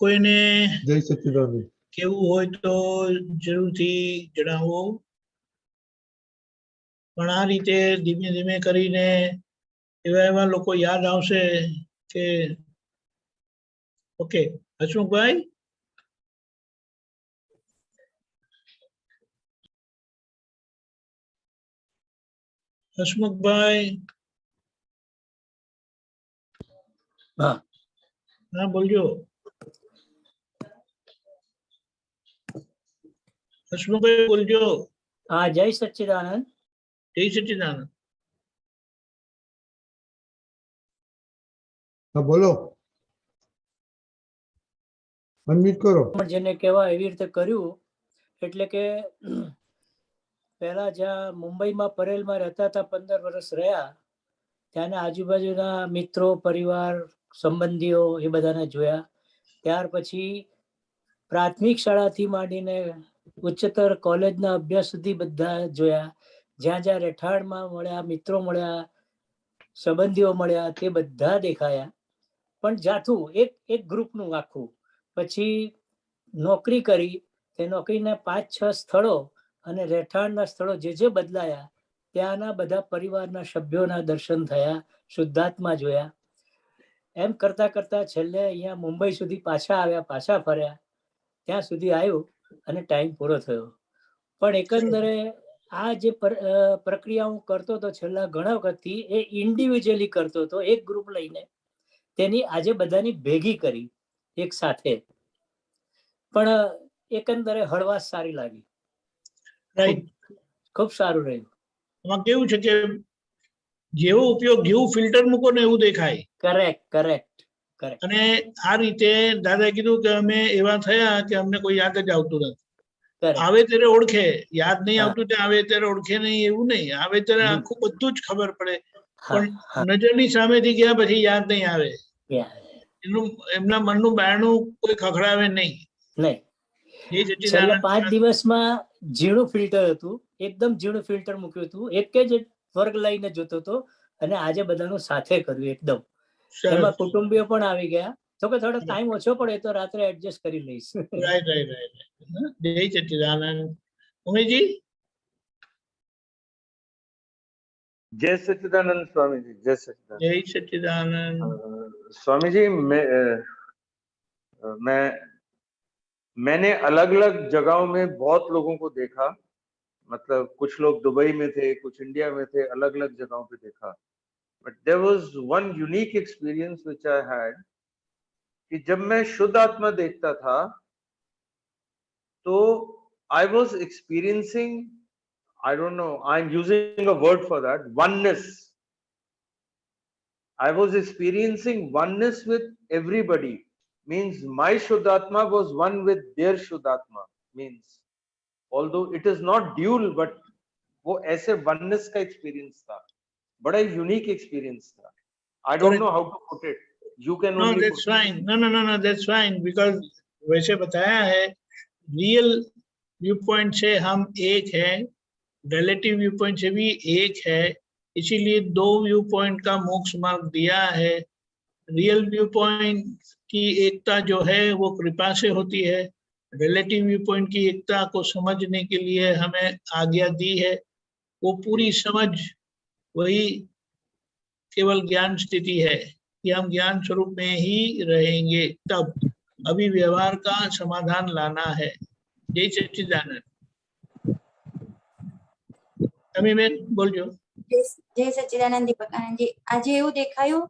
કોઈને જય સચ્ચિદાનંદ. કેવું હોય તો જરૂરથી જણાવો. પણ આ રીતે ધીમે ધીમે કરીને એવા લોકો યાદ આવશે કે ઓકે. હસમુખભાઈ, હસમુખભાઈ, હા બોલજો. હસમુખભાઈ બોલજો. હા, જય સચ્ચિદાનંદ. જય સચ્ચિદાનંદ. હા બોલો, અનમ્યુટ કરો. જેને કહેવાય એવી રીતે કર્યું. એટલે કે પહેલા જ્યાં મુંબઈમાં પરેલમાં રહેતા હતા, 15 વર્ષ રહ્યા, ત્યાંના આજુબાજુના મિત્રો, પરિવાર, સંબંધીઓ એ બધાને જોયા. ત્યાર પછી પ્રાથમિક શાળાથી માંડીને ઉચ્ચતર કોલેજના અભ્યાસ સુધી બધા જોયા. જ્યાં જ્યાં રહેઠાણમાં મળ્યા, મિત્રો મળ્યા, સંબંધીઓ મળ્યા, તે બધા દેખાયા. પણ જાથું એક ગ્રુપનું આખું. પછી નોકરી કરી, તે નોકરીના 5-6 સ્થળો અને રહેઠાણના સ્થળો જે બદલાયા, ત્યાંના બધા પરિવારના સભ્યોના દર્શન થયા, શુદ્ધાત્મા જોયા. એમ કરતા કરતા છેલ્લે અહીંયા મુંબઈ સુધી પાછા આવ્યા, પાછા ફર્યા. ત્યાં સુધી આવ્યું અને ટાઈમ પૂરો થયો. પણ એકંદરે આ જે પ્રક્રિયા હું કરતો હતો છેલ્લા ઘણા વખતથી, એ ઇન્ડિવિજ્યુઅલી કરતો હતો, એક ગ્રુપ લઈને. તેની આજે બધાની ભેગી કરી એક સાથે. પણ એકંદરે હળવાશ સારી લાગી. રાઈટ, ખૂબ સારું રહ્યું. એમાં કેવું છે કે જેવો ઉપયોગ, જેવું ફિલ્ટર મૂકો ને એવું દેખાય. Correct correct correct. અને આ રીતે દાદાએ કીધું કે અમે એવા થયા કે અમને કોઈ યાદ જ આવતું નથી. આવે ત્યારે ઓળખે, યાદ નહીં આવતું ત્યાં આવે ત્યારે ઓળખે નહીં એવું નહીં. આવે ત્યારે આખું બધું જ ખબર પડે, પણ નજરની સામેથી ગયા પછી યાદ નહીં આવે. એનું એમના મનનું બારણું કોઈ ખખડાવે નહીં. છેલ્લા 5 દિવસમાં ઝીણું ફિલ્ટર હતું, એકદમ ઝીણું ફિલ્ટર મૂક્યું હતું, એક જ વર્ગ લઈને જોતો હતો. અને આજે બધાનું સાથે કર્યું એકદમ. એમાં કુટુંબીઓ પણ આવી ગયા. તો કે થોડો ટાઈમ ઓછો પડે તો રાત્રે એડજસ્ટ કરી લઈશ. Right right right. જય સચ્ચિદાનંદ. ઉમેશજી. जय सच्चिदानंद स्वामी जी. जय सच्चिदानंद. जय सच्चिदानंद स्वामी जी, मैंने अलग अलग जगहों में बहुत लोगों को देखा. मतलब कुछ लोग दुबई में थे, कुछ इंडिया में थे, अलग अलग जगहों पे देखा. But there was one unique experience which I had कि जब मैं शुद्ध आत्मा देखता था तो I was experiencing, I don't know, I'm using a word for that, oneness. I was experiencing oneness with everybody. Means my Shuddhatma was one with their Shuddhatma. Means although it is not dual, but वो ऐसे oneness का experience था. बड़ा unique experience था. I don't know how to put it. You can no, only that's fine. No, that's fine because वैसे बताया है, real viewpoint से हम एक है, रिलेटिव व्यू पॉइंट से भी एक है, इसीलिए 2 व्यू पॉइंट का मोक्ष मार्ग दिया है. रियल व्यू पॉइंट की एकता जो है वो कृपा से होती है. रिलेटिव व्यू पॉइंट की एकता को समझने के लिए हमें आज्ञा दी है. वो पूरी समझ वही केवल ज्ञान स्थिति है कि हम ज्ञान स्वरूप में ही रहेंगे, तब अभी व्यवहार का समाधान लाना है. जय सच्चिदानंद. તમે બેન બોલજો. જય સચ્ચિદાનંદ. દીપક આનંદજી, આજે એવું દેખાયું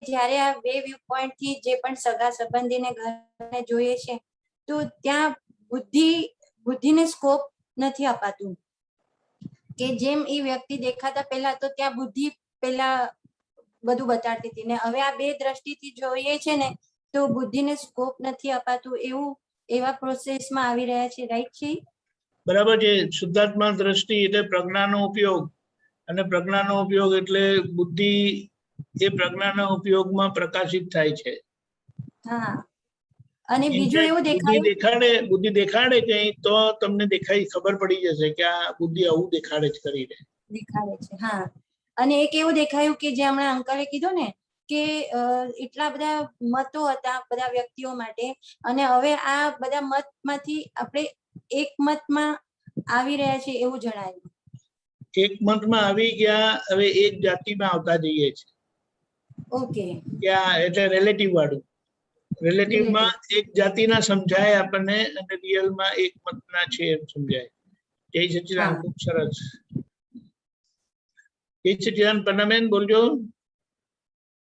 જ્યારે આ 2 વ્યૂ પોઈન્ટ થી જે પણ સગા સંબંધીને ઘરને જોઈએ છે તો ત્યાં બુદ્ધિને સ્કોપ નથી અપાતું. કે જેમ એ વ્યક્તિ દેખાતા પહેલા તો ત્યાં બુદ્ધિ પહેલા બધું બતાડતી હતી ને હવે આ 2 દ્રષ્ટિથી જોઈએ છે ને તો બુદ્ધિને સ્કોપ નથી અપાતું, એવું એવા પ્રોસેસમાં આવી રહ્યા છે. રાઈટ છે? બરાબર છે. શુદ્ધાત્મા દ્રષ્ટિ એટલે પ્રજ્ઞાનો ઉપયોગ, અને પ્રજ્ઞાનો ઉપયોગ એટલે બુદ્ધિ એ પ્રજ્ઞાના ઉપયોગમાં પ્રકાશિત થાય છે. હા, અને બીજું એવું દેખાયું બુદ્ધિ દેખાડે કઈ તો તમને ખબર પડી જશે કે આ બુદ્ધિ આવું દેખાડે જ કરીને દેખાડે છે. હા, અને એક એવું દેખાયું કે જે હમણાં અંકલે કીધું ને કે એટલા બધા મતો હતા બધા વ્યક્તિઓ માટે, અને હવે આ બધા મતમાંથી આપણે એક મતમાં આવી રહ્યા છે એવું જણાયું. એક મતમાં આવી ગયા, હવે એક જાતિમાં આવતા જઈએ છે. ઓકે, ત્યાં એટલે રિલેટિવ વાળું. રિલેટિવમાં એક જાતિના સમજાય આપણને અને રિયલમાં એક મતના છે એમ સમજાય. જય સચ્ચિદાનંદ, ખૂબ સરસ. જય સચ્ચિદાનંદ. પન્નાબેન બોલજો.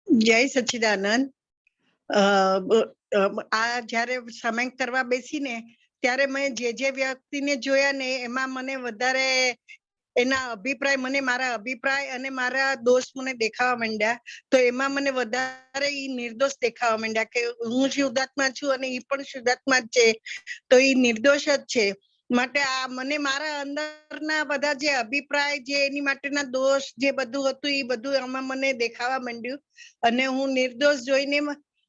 જય સચ્ચિદાનંદ. આ જ્યારે સમય કરવા બેસીને ત્યારે મેં જે વ્યક્તિને જોયા ને એમાં મને વધારે એના અભિપ્રાય, મને મારા અભિપ્રાય અને મારા દોષ મને દેખાવા માંડ્યા. તો એમાં મને વધારે ઈ નિર્દોષ દેખાવા માંડ્યા કે હું શુદ્ધાત્મા છું અને ઈ પણ શુદ્ધાત્મા જ છે, તો ઈ નિર્દોષ જ છે. માટે આ મને મારા અંદરના બધા જે અભિપ્રાય, જે એની માટેના દોષ, જે બધું હતું એ બધું આમાં મને દેખાવા માંડ્યું, અને હું નિર્દોષ જોઈને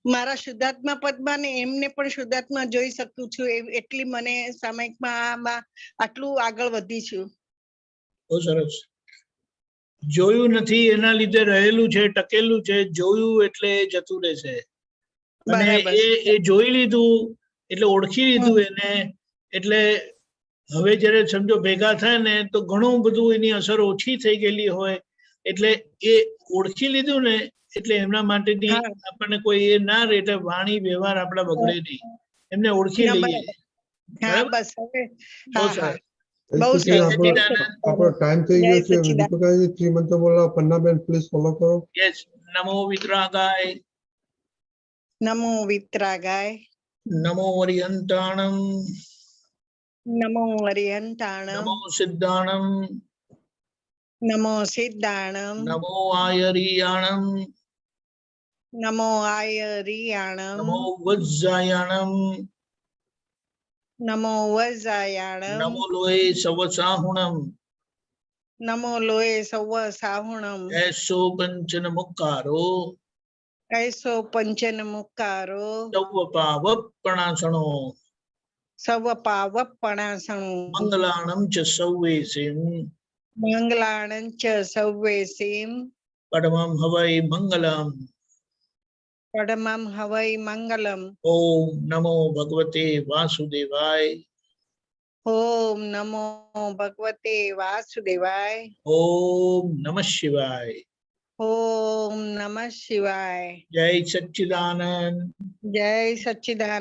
મારા શુદ્ધાત્મા પદમાં ને એમને પણ શુદ્ધાત્મા જોઈ શકું છું. એટલી મને સામયિકમાં આટલું આગળ વધી છું. બહુ સરસ. જોયું નથી એના લીધે રહેલું છે, ટકેલું છે. જોયું એટલે જતું રહેશે, અને એ જોઈ લીધું એટલે ઓળખી લીધું એને, એટલે હવે જયારે સમજો ભેગા થાય ને તો ઘણું બધું એની અસર ઓછી થઈ ગયેલી હોય, એટલે એ ઓળખી લીધું ને એટલે એમના માટેની આપણને કોઈ એ ના રહે, એટલે વાણી વ્યવહાર આપણા બગડે નહીં, એમને ઓળખી લઈએ. બસ હવે બહુ સરસ. આપણો ટાઈમ થઈ ગયો છે. દીપકાજી 3 મંત્રો બોલો. પન્નાબેન પ્લીઝ ફોલો કરો. યસ. નમો વિતરાગાય. નમો વિતરાગાય. નમો અરિહંતાણમ. નમો અરિહંતાણમ. નમો સિદ્ધાણમ. નમો સિદ્ધાણમ. નમો આયરિયાણમ. નમો આયરિયાણમ. નમો વજ્જાયાણમ. નમો વજ્જાયાણમ. નમો લોહે સવસાહુણમ. નમો લોહે સવસાહુણમ. એસો પંચન મુક્કારો. એસો પંચન મુક્કારો. સવપાવપણાસણો. સવપાવપણાસણો. મંગલાણમ ચ સૌવેસિમ. મંગલાણં ચ સૌવેસિમ. પરમં હવૈ મંગલમ. પરમં હવૈ મંગલમ. ઓમ નમો ભગવતે વાસુદેવાય. ઓમ નમો ભગવતે વાસુદેવાય. ઓમ નમઃ શિવાય. ઓમ નમઃ શિવાય. જય સચ્ચિદાનંદ. જય સચ્ચિદાનંદ.